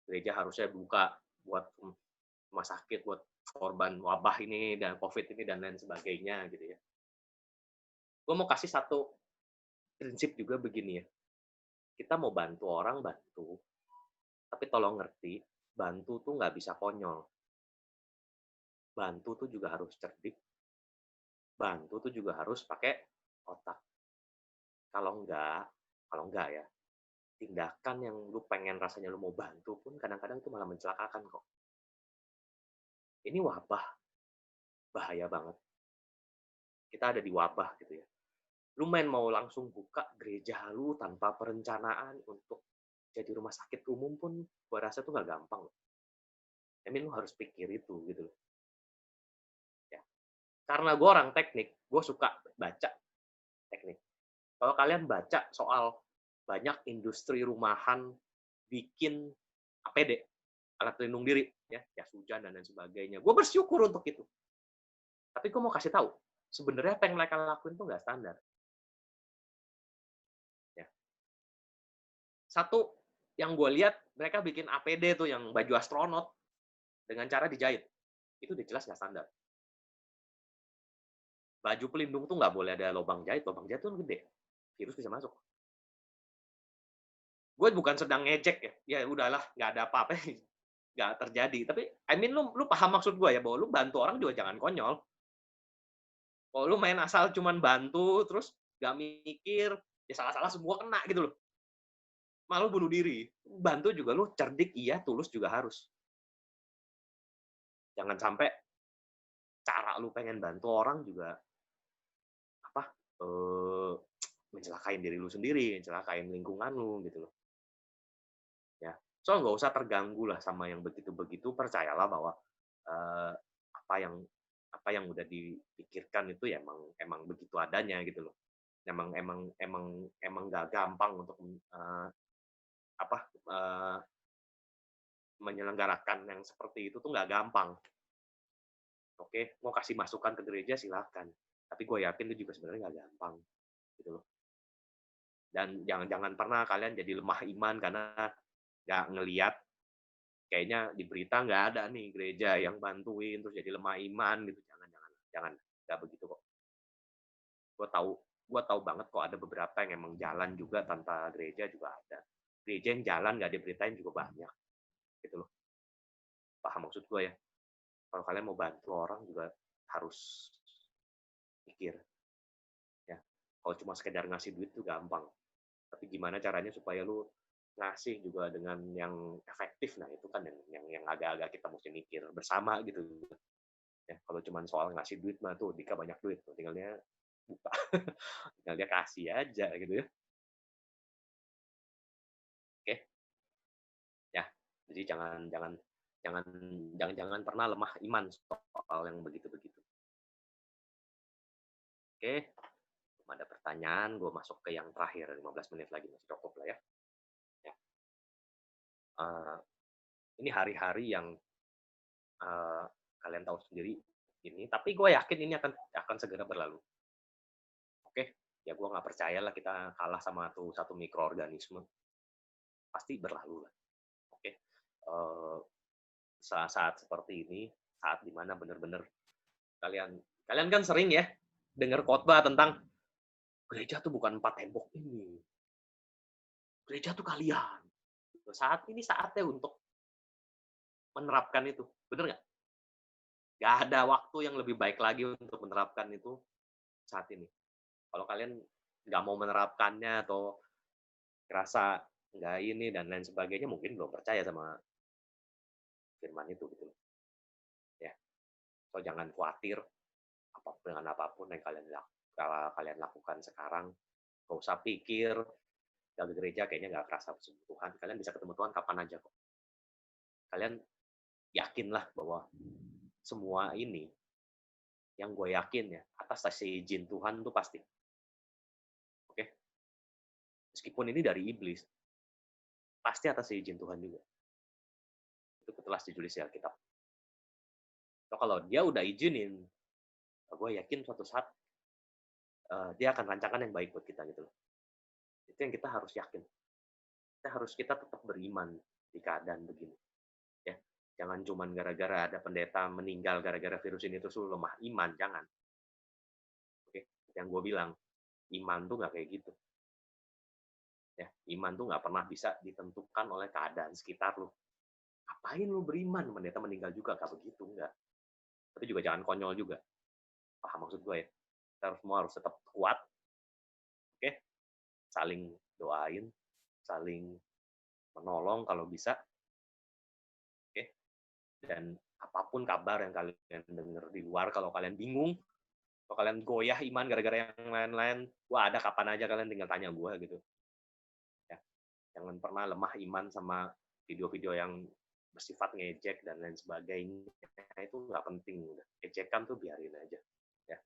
gereja harusnya buka buat rumah sakit, buat korban wabah ini dan COVID ini dan lain sebagainya gitu ya. Gue mau kasih satu prinsip juga begini ya. Kita mau bantu orang, bantu. Tapi tolong ngerti, bantu tuh nggak bisa konyol. Bantu tuh juga harus cerdik. Bantu tuh juga harus pakai otak. Kalau enggak ya, tindakan yang lu pengen rasanya lu mau bantu pun kadang-kadang tuh malah mencelakakan kok. Ini wabah, bahaya banget. Kita ada di wabah gitu ya. Lu main mau langsung buka gereja lu tanpa perencanaan untuk jadi rumah sakit umum pun gua rasa tuh nggak gampang. I mean, lu harus pikir itu gitu loh. Ya. Karena gue orang teknik, gue suka baca teknik. Kalau kalian baca soal banyak industri rumahan bikin APD, alat pelindung diri, ya, jas hujan dan lain sebagainya. Gue bersyukur untuk itu. Tapi gue mau kasih tahu, sebenarnya apa yang mereka lakuin tuh nggak standar. Ya. Satu, yang gue lihat, mereka bikin APD tuh yang baju astronot dengan cara dijahit. Itu udah jelas nggak standar. Baju pelindung tuh nggak boleh ada lubang jahit tuh gede. Virus bisa masuk. Gue bukan sedang ngejek ya, ya udahlah, nggak ada apa-apa, nggak terjadi. Tapi, I mean, lu paham maksud gue ya, bahwa lu bantu orang juga jangan konyol. Kalau lu main asal cuman bantu, terus nggak mikir, ya salah-salah semua kena gitu loh. Malu bunuh diri. Bantu juga lu cerdik, iya, tulus juga harus. Jangan sampai cara lu pengen bantu orang juga apa mencelakain diri lu sendiri, mencelakain lingkungan lu gitu loh. Ya, so nggak usah terganggu lah sama yang begitu-begitu. Percayalah bahwa apa yang udah dipikirkan itu ya emang begitu adanya gitu loh. Emang nggak gampang untuk apa menyelenggarakan yang seperti itu tuh nggak gampang. Oke, mau kasih masukan ke gereja silakan. Tapi gue yakin itu juga sebenarnya nggak gampang gitu loh. Dan jangan pernah kalian jadi lemah iman karena nggak ngelihat kayaknya di berita nggak ada nih gereja yang bantuin terus jadi lemah iman gitu. Jangan nggak begitu kok. Gue tahu banget kok ada beberapa yang emang jalan juga tanpa gereja juga ada. Gereja yang jalan nggak diberitain juga banyak gitu loh. Paham maksud gue ya? Kalau kalian mau bantu orang juga harus pikir ya. Kalau cuma sekedar ngasih duit itu gampang. Tapi gimana caranya supaya lu ngasih juga dengan yang efektif, nah itu kan yang agak-agak kita mesti mikir bersama gitu ya. Kalau cuma soal ngasih duit mah tuh Dika banyak duit, tinggal dia buka tinggal dia kasih aja gitu ya. Oke ya, jadi jangan pernah lemah iman soal yang begitu-begitu. Oke, belum ada pertanyaan, gue masuk ke yang terakhir, 15 menit lagi masih cukup lah ya. Uh, ini hari-hari yang kalian tahu sendiri ini, tapi gue yakin ini akan segera berlalu. Oke, ya gue nggak percaya lah kita kalah sama satu mikroorganisme, pasti berlalu lah. Oke, saat seperti ini Saat dimana benar-benar kalian kan sering ya dengar khotbah tentang gereja tuh bukan 4 tembok ini. Gereja tuh kalian. Saat ini saatnya untuk menerapkan itu. Bener nggak? Nggak ada waktu yang lebih baik lagi untuk menerapkan itu saat ini. Kalau kalian nggak mau menerapkannya atau ngerasa nggak ini dan lain sebagainya, mungkin belum percaya sama firman itu gitu. Ya, so jangan khawatir dengan apapun yang kalian lakukan sekarang. Gak usah pikir dari gereja kayaknya nggak kerasa bersama Tuhan. Kalian bisa ketemu Tuhan kapan aja kok. Kalian yakinlah bahwa semua ini yang gue yakin ya atas izin Tuhan tuh pasti. Oke? Meskipun ini dari iblis, pasti atas izin Tuhan juga. Itu telah ditulis di Alkitab. So, kalau dia udah izinin, gue yakin suatu saat dia akan rancangan yang baik buat kita gitu loh. Itu yang kita harus yakin. Kita tetap beriman di keadaan begini. Ya, jangan cuman gara-gara ada pendeta meninggal gara-gara virus ini terus lu lemah iman, jangan. Oke, yang gue bilang, iman tuh nggak kayak gitu. Ya, iman tuh nggak pernah bisa ditentukan oleh keadaan sekitar lu. Ngapain lu beriman? Pendeta meninggal juga, nggak begitu, nggak. Tapi juga jangan konyol juga. Paham maksud gue ya? Kita semua harus tetap kuat. Oke? Saling doain, saling menolong kalau bisa. Oke? Dan apapun kabar yang kalian dengar di luar, kalau kalian bingung, kalau kalian goyah iman gara-gara yang lain-lain, wah ada kapan aja kalian tinggal tanya gue gitu. Ya. Jangan pernah lemah iman sama video-video yang bersifat ngejek dan lain sebagainya. Itu nggak penting. Ejekan tuh biarin aja. Ya.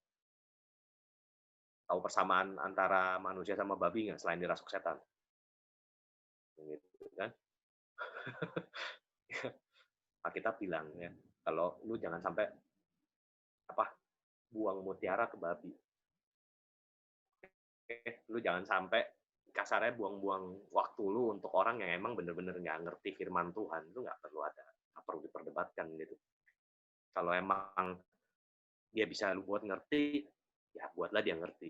Tahu persamaan antara manusia sama babi nggak selain dirasuk setan? Gitu kan? Kita bilang ya, kalau lu jangan sampai buang mutiara ke babi. Lu jangan sampai kasarnya buang-buang waktu lu untuk orang yang emang bener-bener nggak ngerti firman Tuhan. Itu nggak perlu diperdebatkan gitu. Kalau emang dia bisa lu buat ngerti, ya buatlah dia ngerti.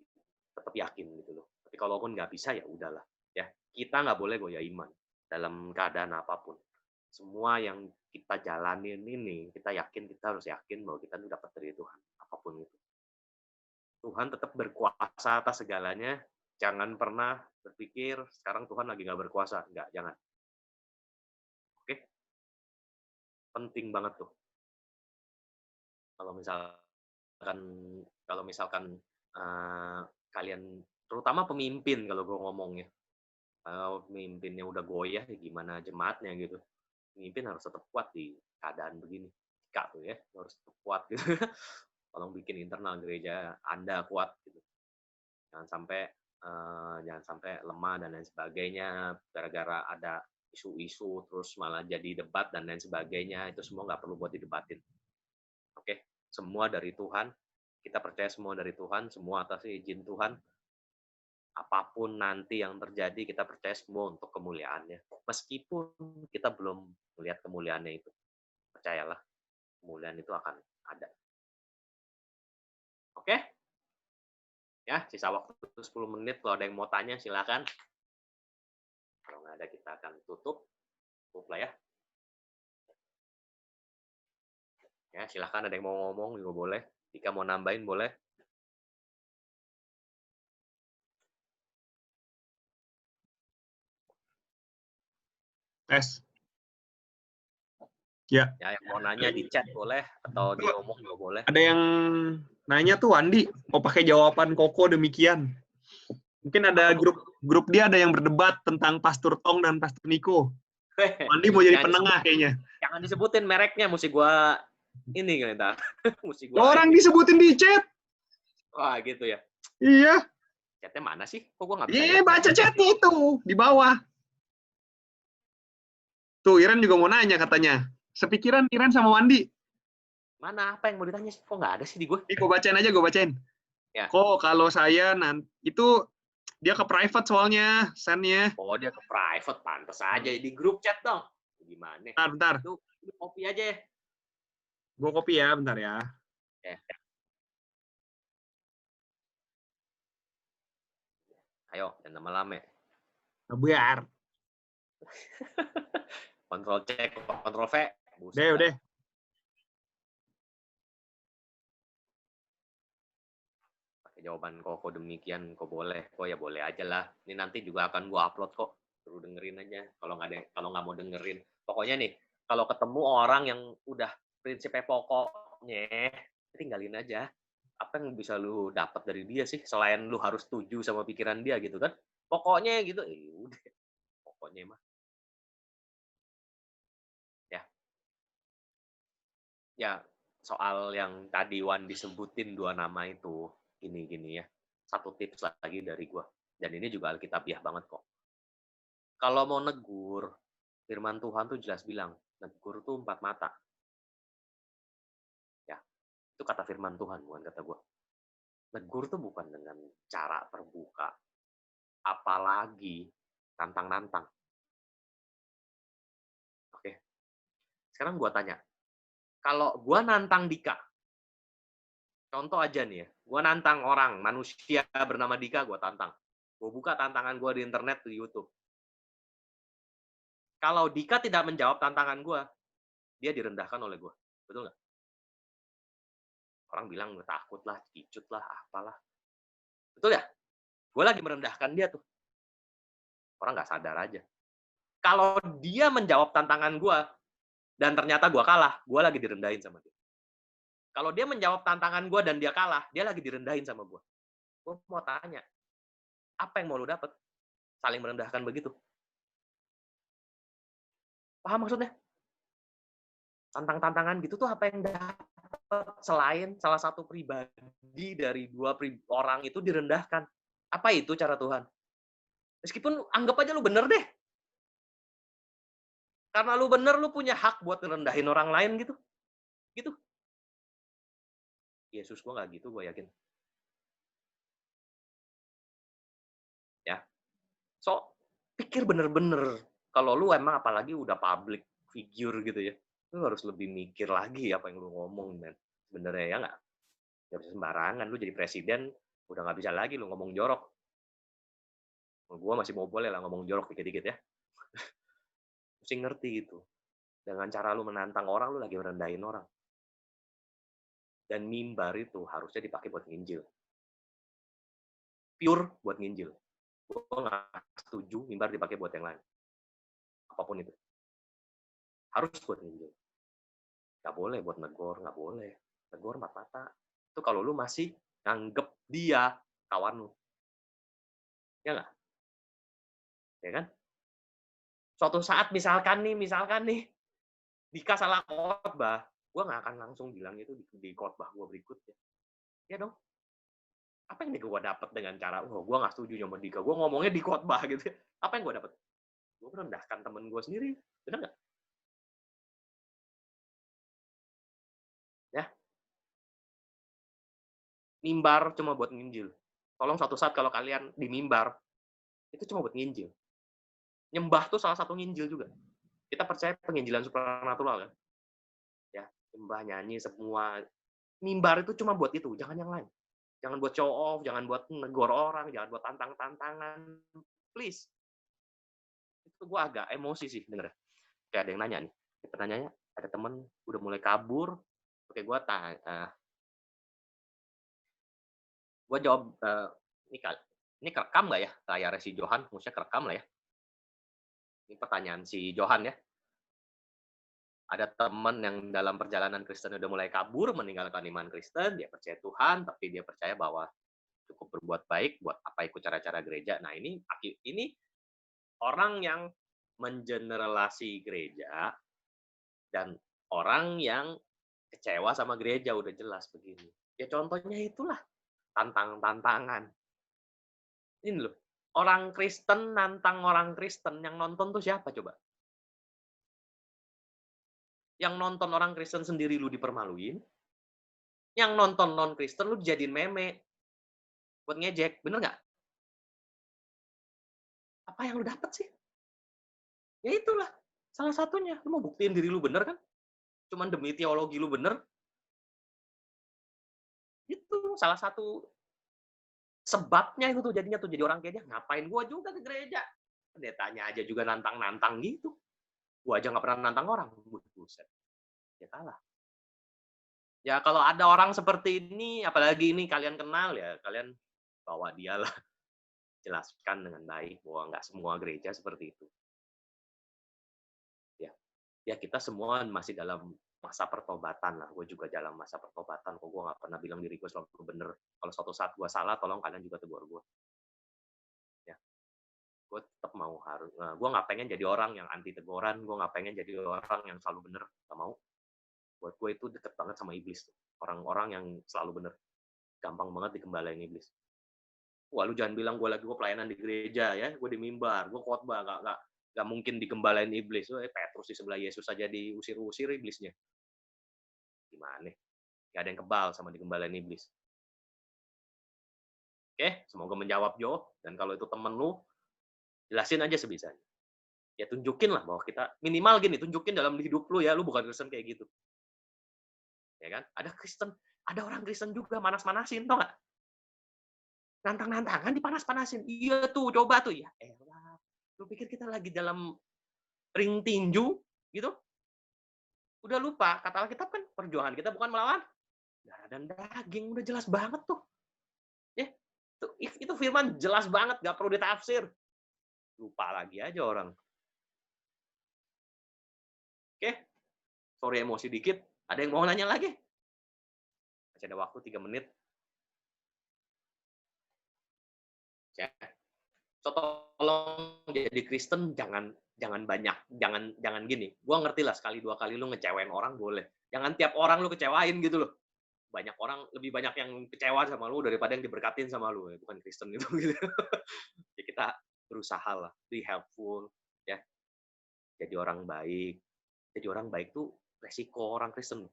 Tetap yakin gitu loh. Tapi kalaupun nggak bisa, ya udahlah. Ya, kita nggak boleh goyah iman dalam keadaan apapun. Semua yang kita jalanin ini, kita harus yakin bahwa kita dapat dari Tuhan. Apapun itu. Tuhan tetap berkuasa atas segalanya. Jangan pernah berpikir sekarang Tuhan lagi nggak berkuasa. Nggak, jangan. Oke? Penting banget tuh. Kalau misalkan kalian, terutama pemimpin kalau gue ngomongnya, kalau pemimpinnya udah goyah, ya gimana jemaatnya gitu. Pemimpin harus tetap kuat di keadaan begini. Kak tuh ya, harus tetap kuat gitu. Tolong bikin internal gereja Anda kuat gitu. Jangan sampai lemah dan lain sebagainya gara-gara ada isu-isu terus malah jadi debat dan lain sebagainya. Itu semua nggak perlu buat didebatin. Oke, semua dari Tuhan. Kita percaya semua dari Tuhan, semua atas izin Tuhan. Apapun nanti yang terjadi, kita percaya semua untuk kemuliaannya. Meskipun kita belum melihat kemuliaannya itu, percayalah, kemuliaan itu akan ada. Oke? Ya, sisa waktu 10 menit. Kalau ada yang mau tanya, silakan. Kalau nggak ada, kita akan tutup. Tutup lah ya. Ya, silakan ada yang mau ngomong juga boleh. Jika mau nambahin, boleh. Tes. Ya. Ya, yang mau nanya di chat boleh, atau di ngomong juga boleh. Ada yang nanya tuh, Andi, mau pakai jawaban Koko demikian. Mungkin ada grup dia ada yang berdebat tentang Pastor Tong dan Pastor Niko. Andi mau jadi penengah kayaknya. Jangan disebutin mereknya, mesti gua ini kan entar. Mesti gua orang disebutin di chat. Wah, gitu ya. Iya. Chatnya mana sih? Kok gua nggak bisa? Iya, baca chatnya itu di bawah. Tuh, Iren juga mau nanya katanya. Sepikiran Iren sama Wandi. Mana? Apa yang mau ditanya? Kok nggak ada sih di gue? Nih, gue bacain. Ya. Kok kalau saya nanti itu dia ke private soalnya, send-nya. Oh, dia ke private, pantas aja di grup chat dong. Gimana? Bentar. Itu copy aja ya. Gue kopi ya, bentar ya. Ya. Ayo, jangan lama-lama. Biar. Ctrl C, Ctrl V. Buset Udah, dah. udah. Pakai jawaban kok demikian, kok boleh. Kok ya boleh aja lah. Ini nanti juga akan gua upload kok. Suruh dengerin aja. Kalau nggak mau dengerin. Pokoknya nih, kalau ketemu orang yang udah prinsipnya pokoknya, tinggalin aja. Apa yang bisa lu dapat dari dia sih selain lu harus setuju sama pikiran dia gitu kan? Pokoknya gitu, udah. Pokoknya mah. Ya. Ya, soal yang tadi Wan disebutin 2 nama itu, gini ya. Satu tips lagi dari gua. Dan ini juga alkitabiah banget kok. Kalau mau negur, firman Tuhan tuh jelas bilang, negur tuh 4 mata. Ya, itu kata firman Tuhan, bukan kata gua. Negur tuh bukan dengan cara terbuka, apalagi nantang-nantang. Oke. Sekarang gua tanya, kalau gua nantang Dika, contoh aja nih ya, gua nantang orang, manusia bernama Dika, gua tantang. Gua buka tantangan gua di internet, di YouTube. Kalau Dika tidak menjawab tantangan gua, dia direndahkan oleh gua. Betul nggak? Orang bilang takut lah, cicut lah, apalah. Betul ya? Gue lagi merendahkan dia tuh. Orang nggak sadar aja. Kalau dia menjawab tantangan gue, dan ternyata gue kalah, gue lagi direndahin sama dia. Kalau dia menjawab tantangan gue dan dia kalah, dia lagi direndahin sama gue. Gue mau tanya, apa yang mau lu dapet? Saling merendahkan begitu. Paham maksudnya? Tantang-tantangan gitu tuh apa yang dapat? Selain salah satu pribadi dari 2 orang itu direndahkan. Apa itu cara Tuhan? Meskipun anggap aja lu bener deh. Karena lu bener, lu punya hak buat ngerendahin orang lain gitu. Gitu. Yesus gua nggak gitu, gue yakin. Ya. So, pikir bener-bener. Kalau lu emang apalagi udah public figure gitu ya, lu harus lebih mikir lagi apa yang lu ngomong, men. Sebenarnya ya nggak? Nggak bisa sembarangan. Lu jadi presiden, udah nggak bisa lagi lu ngomong jorok. Gue masih mau boleh lah ngomong jorok dikit-dikit ya. Mesti ngerti gitu. Dengan cara lu menantang orang, lu lagi merendahin orang. Dan mimbar itu harusnya dipakai buat nginjil. Pure buat nginjil. Gue nggak setuju mimbar dipakai buat yang lain. Apapun itu. Harus buat nginjil. Nggak boleh buat negor, nggak boleh. Negor 4 mata. Itu kalau lu masih nganggep dia kawan lu. Ya nggak? Ya kan? Suatu saat misalkan nih, Dika salah khotbah, gue nggak akan langsung bilang itu di khotbah gue berikutnya. Ya dong. Apa yang gue dapat dengan cara, gue nggak setuju sama Dika, gue ngomongnya di khotbah gitu. Apa yang gue dapat? Gue merendahkan temen gue sendiri. Benar nggak? Ya. Mimbar cuma buat nginjil. Tolong suatu saat kalau kalian di mimbar, itu cuma buat nginjil. Nyembah tuh salah satu nginjil juga. Kita percaya penginjilan supranatural kan. Ya, nyembah, nyanyi, semua. Mimbar itu cuma buat itu, jangan yang lain. Jangan buat show off, jangan buat negor orang, jangan buat tantang-tantangan. Please. Itu gue agak emosi sih denger. Kayak ada yang nanya nih. Pertanyaannya, ada temen udah mulai kabur. Oke, gue tanya. Gue jawab, ini kerekam nggak ya? Layarnya si Johan, maksudnya kerekam lah ya. Ini pertanyaan si Johan ya. Ada teman yang dalam perjalanan Kristen udah mulai kabur, meninggalkan iman Kristen, dia percaya Tuhan, tapi dia percaya bahwa cukup berbuat baik, buat apa ikut cara-cara gereja. Nah, ini orang yang mengeneralisasi gereja dan orang yang kecewa sama gereja, udah jelas begini. Ya contohnya itulah, tantangan. Ini loh, orang Kristen nantang orang Kristen, yang nonton tuh siapa coba? Yang nonton orang Kristen sendiri lu dipermaluin, yang nonton non-Kristen lu dijadiin meme, buat ngejek, bener nggak? Apa yang lu dapet sih? Ya itulah, salah satunya. Lu mau buktiin diri lu bener kan? Cuman demi teologi lu bener, tuh salah satu sebabnya itu tuh jadinya tuh jadi orang kayak dia. Ngapain gua juga ke gereja? Pendetanya aja juga nantang-nantang gitu. Gua aja nggak pernah nantang orang. Buset. Ya kalah. Ya kalau ada orang seperti ini, apalagi ini kalian kenal ya, kalian bawa dia lah. Jelaskan dengan baik bahwa nggak semua gereja seperti itu. Ya, ya kita semua masih dalam masa pertobatan lah. Gue juga dalam masa pertobatan. Kok gue nggak pernah bilang diri gue selalu bener. Kalau suatu saat gue salah, tolong kalian juga tegur gue. Ya, gue tetap mau harus. Nah, gue nggak pengen jadi orang yang anti teguran. Gue nggak pengen jadi orang yang selalu bener. Gak mau. Buat gue itu deket banget sama iblis. Orang-orang yang selalu bener. Gampang banget digembalain iblis. Wah, lu jangan bilang gue pelayanan di gereja ya. Gue di mimbar. Gue khotbah. Gak mungkin digembalain iblis. Petrus di sebelah Yesus aja diusir-usir iblisnya. Gimana? Gak ada yang kebal sama digembalain iblis. Oke, semoga menjawab Jo. Dan kalau itu temen lu, jelasin aja sebisanya. Ya tunjukin lah bahwa kita, minimal gini, tunjukin dalam hidup lu ya, lu bukan Kristen kayak gitu. Ya kan? Ada orang Kristen juga manas-manasin, tau gak? Nantang-nantangan dipanas-panasin. Iya tuh, coba tuh. Ya elah, lu pikir kita lagi dalam ring tinju, gitu? Udah lupa, kata Alkitab kan, perjuangan kita bukan melawan darah dan daging. Udah jelas banget tuh. Ya, itu firman jelas banget, gak perlu ditafsir. Lupa lagi aja orang. Oke, sorry emosi dikit. Ada yang mau nanya lagi? Masih ada waktu 3 menit. Ya. So, tolong jadi Kristen jangan banyak, jangan gini. Gua ngerti lah sekali 2 kali lu ngecewain orang boleh. Jangan tiap orang lu kecewain gitu loh. Lebih banyak yang kecewa sama lu daripada yang diberkatin sama lu. Bukan Kristen itu gitu. Ya kita berusaha lah, be helpful ya. Jadi orang baik. Jadi orang baik tuh resiko orang Kristen.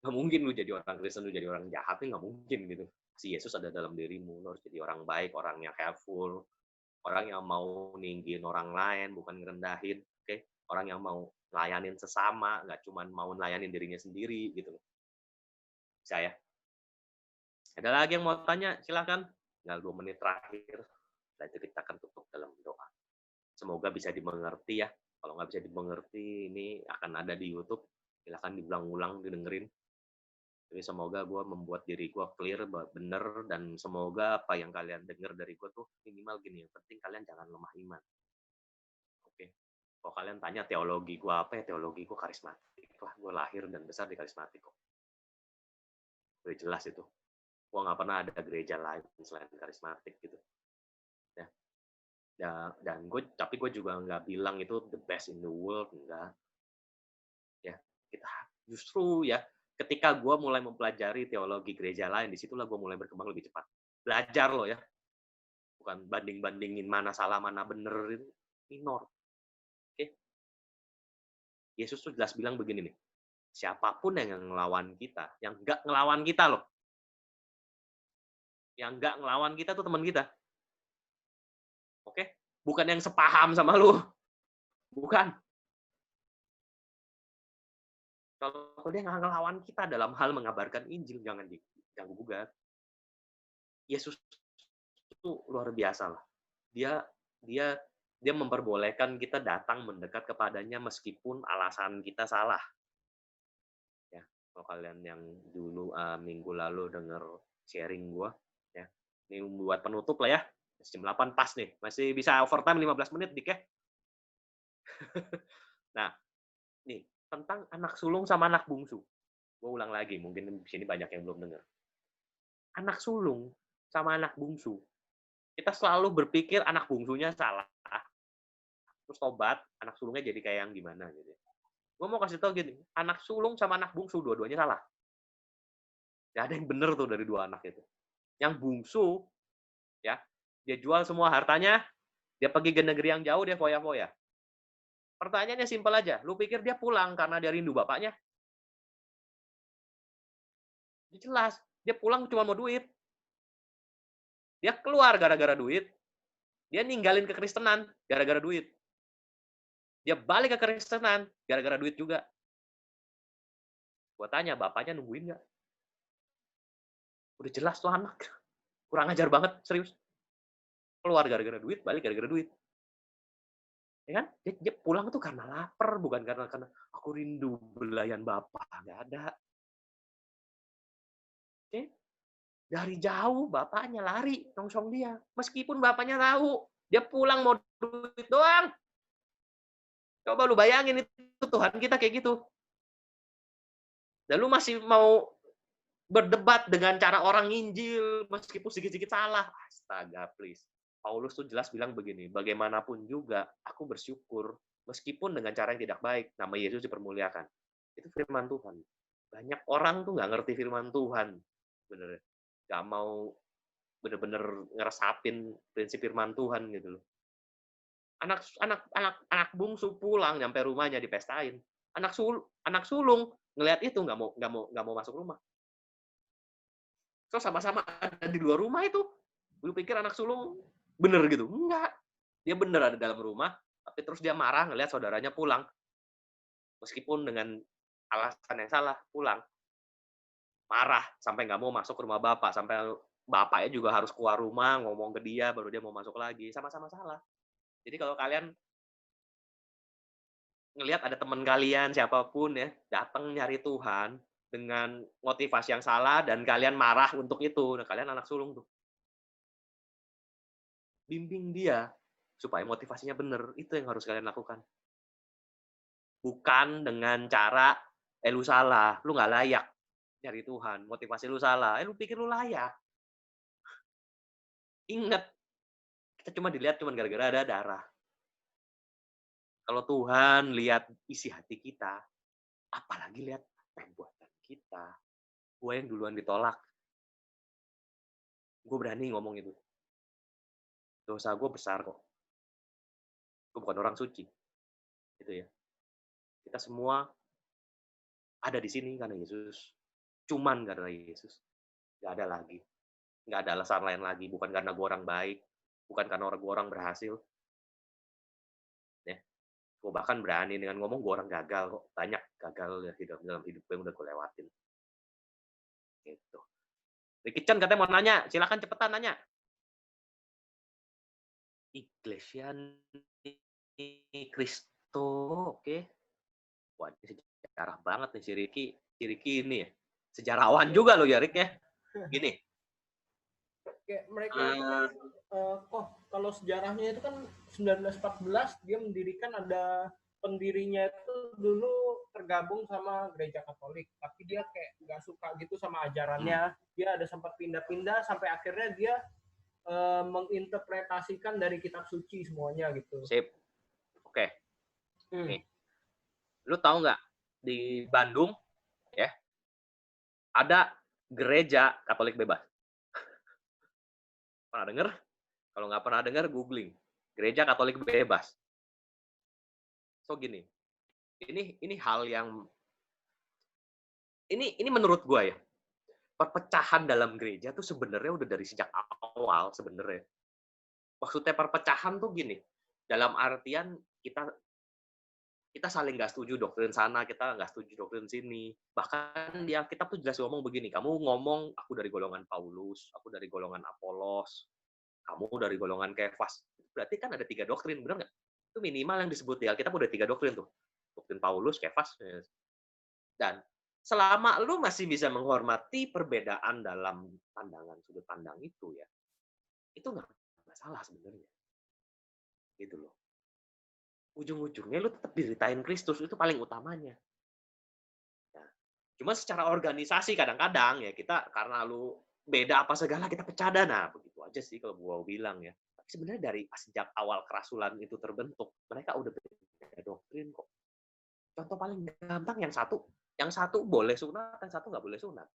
Nggak mungkin lu jadi orang Kristen, lu jadi orang jahat, nggak mungkin gitu. Si Yesus ada dalam dirimu, lu harus jadi orang baik, orang yang helpful, orang yang mau ninggin orang lain, bukan ngerendahin, oke? Orang yang mau layanin sesama, nggak cuma mau layanin dirinya sendiri, gitu. Bisa ya? Ada lagi yang mau tanya? Silakan. Tinggal 2 menit terakhir, dan kita akan tutup dalam doa. Semoga bisa dimengerti ya. Kalau nggak bisa dimengerti, ini akan ada di YouTube. Silakan diulang-ulang, didengerin. Jadi semoga gue membuat diri gue clear, bener, dan semoga apa yang kalian dengar dari gue tuh minimal gini, yang penting kalian jangan lemah iman. Oke. Kalau kalian tanya teologi gue apa ya, teologi gue karismatik lah, gue lahir dan besar di karismatik kok. Udah jelas itu. Gue nggak pernah ada gereja lain selain karismatik gitu. Ya. Dan tapi gue juga nggak bilang itu the best in the world, enggak. Ya, kita justru ya, ketika gue mulai mempelajari teologi gereja lain, disitulah gue mulai berkembang lebih cepat. Belajar loh ya, bukan banding-bandingin mana salah, mana bener, itu minor. Oke? Yesus tuh jelas bilang begini nih, siapapun yang ngelawan kita, yang nggak ngelawan kita loh, yang nggak ngelawan kita tuh teman kita. Oke? Bukan yang sepaham sama lu. Bukan. Kalau dia nggak ngelawan kita dalam hal mengabarkan Injil, jangan diganggu gugat. Yesus itu luar biasa lah. Dia memperbolehkan kita datang mendekat kepadanya meskipun alasan kita salah. Ya, kalau kalian yang dulu minggu lalu dengar sharing gua, ya, ini buat penutup lah ya. Jam 8 pas nih, masih bisa overtime 15 menit dik ya. Nah, nih tentang anak sulung sama anak bungsu. Gue ulang lagi, mungkin di sini banyak yang belum dengar. Anak sulung sama anak bungsu, kita selalu berpikir anak bungsunya salah, terus tobat, anak sulungnya jadi kayak yang gimana gitu. Gue mau kasih tau gini, anak sulung sama anak bungsu dua-duanya salah. Gak ada yang bener tuh dari 2 anak itu. Yang bungsu, ya, dia jual semua hartanya, dia pergi ke negeri yang jauh, dia foya-foya. Pertanyaannya simpel aja, lu pikir dia pulang karena dia rindu bapaknya? Jelas, dia pulang cuma mau duit. Dia keluar gara-gara duit, dia ninggalin kekristenan gara-gara duit. Dia balik ke kekristenan gara-gara duit juga. Gua tanya, bapaknya nungguin nggak? Udah jelas tuh anak. Kurang ajar banget, serius. Keluar gara-gara duit, balik gara-gara duit. Ya kan? Dia pulang tuh karena lapar, bukan karena aku rindu belayan bapak. Nggak ada. Oke? Dari jauh bapaknya lari nongsong dia. Meskipun bapaknya tahu, dia pulang mau duit doang. Coba lu bayangin itu Tuhan kita kayak gitu. Dan lu masih mau berdebat dengan cara orang nginjil meskipun sedikit-sedikit salah. Astaga, please. Paulus tuh jelas bilang begini, bagaimanapun juga aku bersyukur meskipun dengan cara yang tidak baik, nama Yesus dipermuliakan. Itu firman Tuhan. Banyak orang tuh nggak ngerti firman Tuhan. Bener. Nggak mau bener-bener ngeresapin prinsip firman Tuhan gitu loh. Anak bungsu pulang nyampe rumahnya dipestain. Anak sulung ngelihat itu nggak mau masuk rumah. So sama-sama ada di luar rumah itu. Lu pikir anak sulung bener gitu? Enggak. Dia bener ada dalam rumah, tapi terus dia marah ngelihat saudaranya pulang. Meskipun dengan alasan yang salah, pulang. Marah sampai nggak mau masuk ke rumah bapak, sampai bapaknya juga harus keluar rumah ngomong ke dia baru dia mau masuk lagi. Sama-sama salah. Jadi kalau kalian ngelihat ada teman kalian siapapun ya datang nyari Tuhan dengan motivasi yang salah dan kalian marah untuk itu, nah kalian anak sulung tuh. Bimbing dia supaya motivasinya benar, itu yang harus kalian lakukan. Bukan dengan cara, lu salah, lu nggak layak nyari Tuhan, motivasi lu salah, lu pikir lu layak. Ingat, kita cuma dilihat cuma gara-gara ada darah. Kalau Tuhan lihat isi hati kita, apalagi lihat perbuatan kita. Gue yang duluan ditolak. Gue berani ngomong itu. Dosa gue besar kok. Gue bukan orang suci. Gitu ya. Kita semua ada di sini karena Yesus. Cuman karena Yesus. Gak ada lagi. Gak ada alasan lain lagi. Bukan karena gue orang baik. Bukan karena gue orang berhasil. Ya. Gue bahkan berani dengan ngomong gue orang gagal kok. Banyak gagal dalam hidup gue yang udah gue lewatin. Gitu. Ricky Chan katanya mau nanya. Silakan cepetan nanya. Iglesia Cristo. Oke. Wah, ini sejarah banget nih si Ricky. Si Ricky ini ya. Sejarawan juga loh ya, Rick ya. Gini. Kayak mereka itu kan, kalau sejarahnya itu kan 1914 dia mendirikan, ada pendirinya itu dulu tergabung sama gereja Katolik, tapi dia kayak nggak suka gitu sama ajarannya. Dia ada sempat pindah-pindah sampai akhirnya dia menginterpretasikan dari kitab suci semuanya gitu. Sip. Oke. Nih. Lu tahu nggak di Bandung ya ada gereja Katolik bebas? Pernah dengar? Kalau nggak pernah dengar, googling. Gereja Katolik bebas. So gini, ini hal yang ini menurut gue ya, perpecahan dalam gereja tuh sebenarnya udah dari sejak awal sebenarnya. Maksudnya perpecahan tuh gini, dalam artian kita saling nggak setuju doktrin sana, kita nggak setuju doktrin sini. Bahkan ya kita tuh jelas ngomong begini, kamu ngomong aku dari golongan Paulus, aku dari golongan Apolos, kamu dari golongan Kefas. Berarti kan ada 3 doktrin, benar nggak? Itu minimal yang disebut di Alkitab udah 3 doktrin tuh. Doktrin Paulus, Kefas, dan selama lu masih bisa menghormati perbedaan dalam pandangan, sudut pandang itu ya, itu nggak masalah sebenarnya. Gitu loh. Ujung-ujungnya lu tetap diritain Kristus, itu paling utamanya. Nah, cuma secara organisasi kadang-kadang ya kita karena lu beda apa segala kita pecah dana, begitu aja sih kalau gua bilang ya. Tapi sebenarnya dari sejak awal kerasulan itu terbentuk, mereka udah beda doktrin kok. Contoh paling gampang yang satu boleh sunat, yang satu nggak boleh sunat.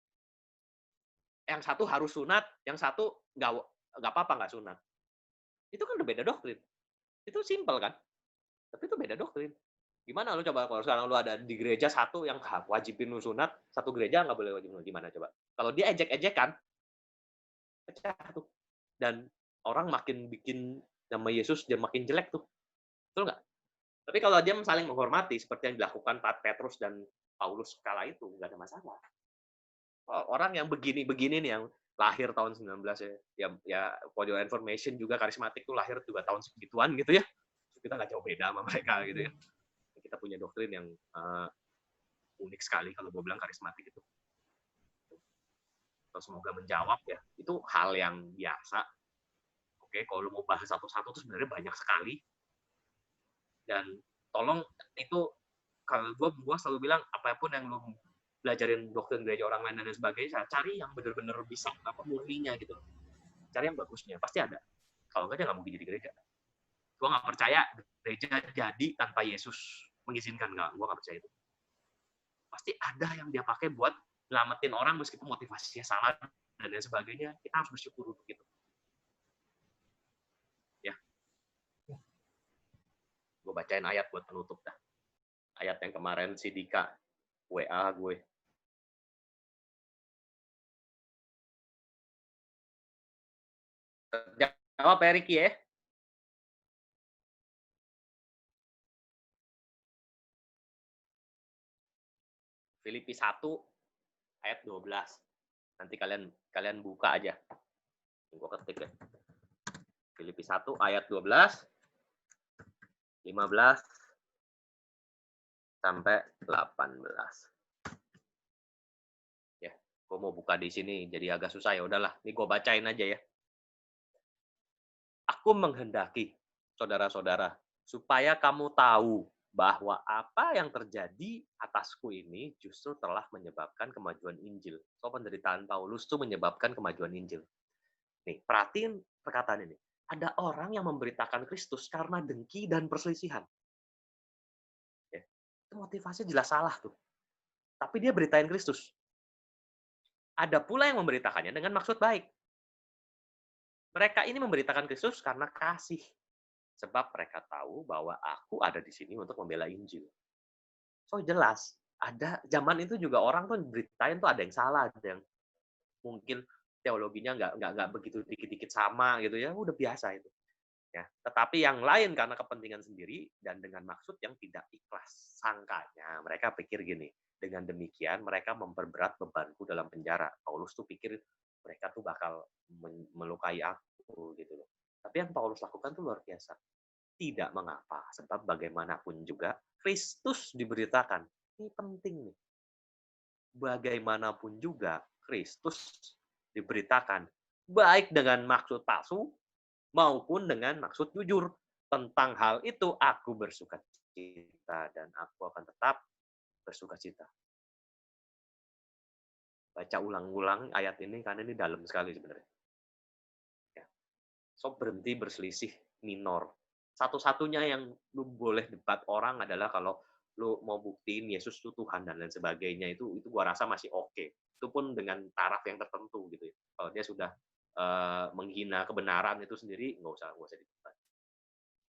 Yang satu harus sunat, yang satu nggak apa-apa nggak sunat. Itu kan udah beda doktrin. Itu simpel kan? Tapi itu beda doktrin. Gimana lu coba kalau sekarang lu ada di gereja satu yang wajibin lu sunat, satu gereja nggak boleh wajibin lu, gimana coba? Kalau dia ejek-ejekan, pecah tuh. Dan orang makin bikin nama Yesus dia makin jelek tuh. Betul nggak? Tapi kalau dia saling menghormati seperti yang dilakukan Petrus dan Paulus kala itu, nggak ada masalah. Orang yang begini-begini nih, yang lahir tahun 19 ya for your information juga karismatik tuh lahir juga tahun segituan gitu ya. Kita nggak jauh beda sama mereka gitu ya. Kita punya doktrin yang unik sekali kalau gue bilang karismatik itu. Semoga menjawab ya. Itu hal yang biasa. Oke, kalau lu mau bahas satu-satu tuh sebenarnya banyak sekali. Dan tolong itu kalau gue selalu bilang apapun yang lu belajarin doktrin gereja orang lain dan sebagainya, cari yang benar-benar bisa murninya gitu. Cari yang bagusnya, pasti ada. Kalau nggak dia nggak mungkin jadi gereja. Gue nggak percaya gereja jadi tanpa Yesus mengizinkan, nggak. Gue nggak percaya itu. Pasti ada yang dia pakai buat nyelamatin orang meskipun motivasinya salah dan lain sebagainya. Kita harus bersyukur untuk itu. Ya. Gue bacain ayat buat penutup dah. Ayat yang kemarin si Dika WA gue. Jawab ya Ricky ya. Filipi 1 ayat 12. Nanti kalian buka aja. Gue ketik ya. Filipi 1 ayat 12, 15 sampai 18. Ya, gue mau buka di sini jadi agak susah ya udahlah. Ini gue bacain aja ya. Aku menghendaki saudara-saudara supaya kamu tahu bahwa apa yang terjadi atasku ini justru telah menyebabkan kemajuan Injil. So, penderitaan Paulus itu menyebabkan kemajuan Injil. Nih, perhatiin perkataan ini. Ada orang yang memberitakan Kristus karena dengki dan perselisihan. Ya, itu motivasinya jelas salah tuh. Tapi dia beritain Kristus. Ada pula yang memberitakannya dengan maksud baik. Mereka ini memberitakan Kristus karena kasih. Sebab mereka tahu bahwa aku ada di sini untuk membela Injil. So jelas, ada zaman itu juga orang tuh beritain tuh ada yang salah, ada yang mungkin teologinya nggak begitu dikit-dikit sama gitu ya, udah biasa itu. Ya, tetapi yang lain karena kepentingan sendiri dan dengan maksud yang tidak ikhlas. Sangkanya mereka pikir gini, dengan demikian mereka memperberat bebanku dalam penjara. Paulus tuh pikir mereka tuh bakal melukai aku gitu loh. Tapi yang Paulus lakukan tuh luar biasa. Tidak mengapa, sebab bagaimanapun juga Kristus diberitakan. Ini penting nih. Bagaimanapun juga Kristus diberitakan, baik dengan maksud palsu maupun dengan maksud jujur. Tentang hal itu aku bersukacita dan aku akan tetap bersukacita. Baca ulang-ulang ayat ini karena ini dalam sekali sebenarnya. Ya. So berhenti berselisih minor. Satu-satunya yang lu boleh debat orang adalah kalau lu mau buktiin Yesus itu Tuhan dan lain sebagainya, itu gua rasa masih oke. Itu pun dengan taraf yang tertentu gitu ya. Kalau dia sudah menghina kebenaran itu sendiri nggak usah didebat.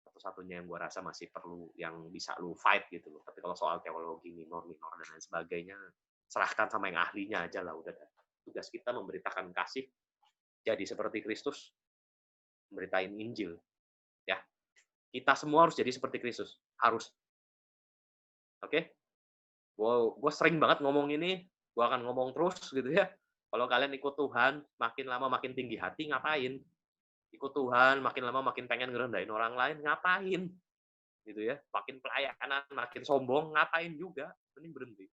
Satu-satunya yang gua rasa masih perlu yang bisa lu fight gitu loh. Tapi kalau soal teologi minor dan lain sebagainya, serahkan sama yang ahlinya aja lah udah. Tugas kita memberitakan kasih, jadi seperti Kristus, memberitain Injil. Ya, kita semua harus jadi seperti Kristus, harus. Oke? Gue sering banget ngomong ini, gue akan ngomong terus gitu ya. Kalau kalian ikut Tuhan, makin lama makin tinggi hati, ngapain? Ikut Tuhan, makin lama makin pengen ngerendahin orang lain, ngapain? Gitu ya. Makin pelayanan, makin sombong, ngapain juga? Mending berhenti.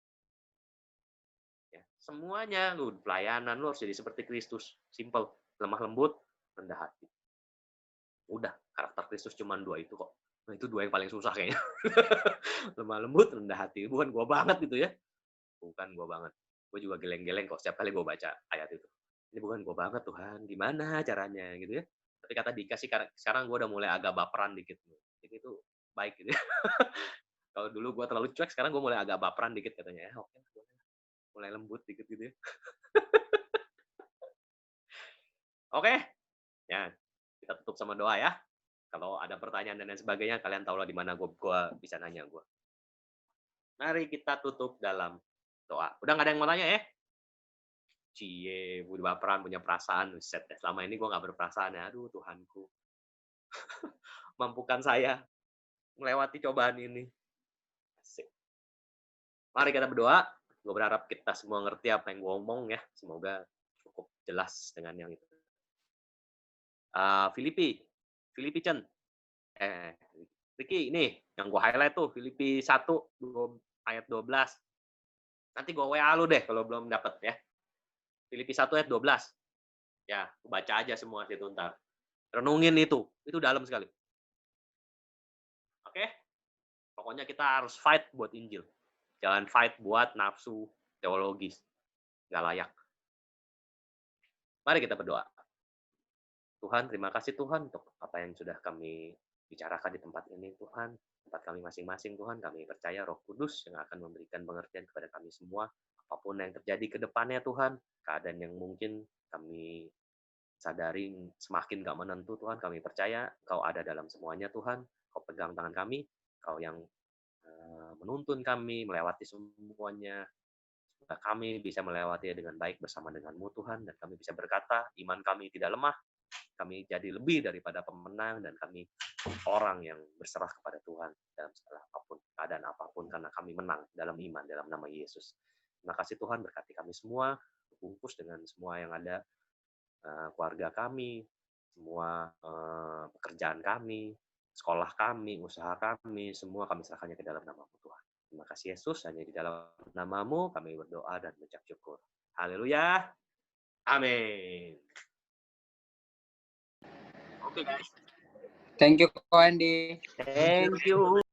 Ya, semuanya, lu pelayanan, lu harus jadi seperti Kristus. Simple, lemah lembut, rendah hati. Udah, karakter Kristus cuma 2 itu kok. Nah, itu 2 yang paling susah kayaknya. Lemah lembut, rendah hati. Bukan gue banget gitu ya. Bukan gue banget. Gue juga geleng-geleng kok setiap kali gue baca ayat itu. Ini bukan gue banget Tuhan, gimana caranya gitu ya. Tapi kata Dika sih, sekarang gue udah mulai agak baperan dikit. Jadi itu baik gitu ya. Kalau dulu gue terlalu cuek, sekarang gue mulai agak baperan dikit katanya. Oke, mulai lembut dikit gitu ya. Oke, ya kita tutup sama doa ya. Kalau ada pertanyaan dan lain sebagainya, kalian tahu lah di mana gue bisa nanya gue. Mari kita tutup dalam doa. Udah nggak ada yang mau tanya ya? Cie, udah baperan, punya perasaan. Set, selama ini gue nggak berperasaan ya. Aduh, Tuhanku. Mampukan saya melewati cobaan ini. Asik. Mari kita berdoa. Gue berharap kita semua ngerti apa yang gue omong ya. Semoga cukup jelas dengan yang itu. Filipi Chen. Ricky, ini yang gue highlight tuh, Filipi 1, ayat 12. Nanti gue WA lu deh kalau belum dapet ya. Filipi 1 ayat 12. Ya, baca aja semua situ ntar. Renungin itu dalam sekali. Oke? Pokoknya kita harus fight buat Injil. Jangan fight buat nafsu teologis. Nggak layak. Mari kita berdoa. Tuhan, terima kasih Tuhan untuk apa yang sudah kami bicarakan di tempat ini, Tuhan. Tempat kami masing-masing, Tuhan. Kami percaya Roh Kudus yang akan memberikan pengertian kepada kami semua. Apapun yang terjadi ke depannya, Tuhan. Keadaan yang mungkin kami sadari semakin gak menentu, Tuhan. Kami percaya Kau ada dalam semuanya, Tuhan. Kau pegang tangan kami. Kau yang menuntun kami, melewati semuanya. Supaya kami bisa melewati dengan baik bersama dengan-Mu, Tuhan. Dan kami bisa berkata, iman kami tidak lemah. Kami jadi lebih daripada pemenang, dan kami orang yang berserah kepada Tuhan dalam segala apapun, keadaan apapun, karena kami menang dalam iman, dalam nama Yesus. Terima kasih Tuhan, berkati kami semua, bungkus dengan semua yang ada, keluarga kami, semua pekerjaan kami, sekolah kami, usaha kami, semua kami serahkannya ke dalam nama-Mu Tuhan. Terima kasih Yesus, hanya di dalam nama-Mu kami berdoa dan mengucap syukur. Haleluya. Amin. Oke guys. Thank you, Ko Andy. Thank you.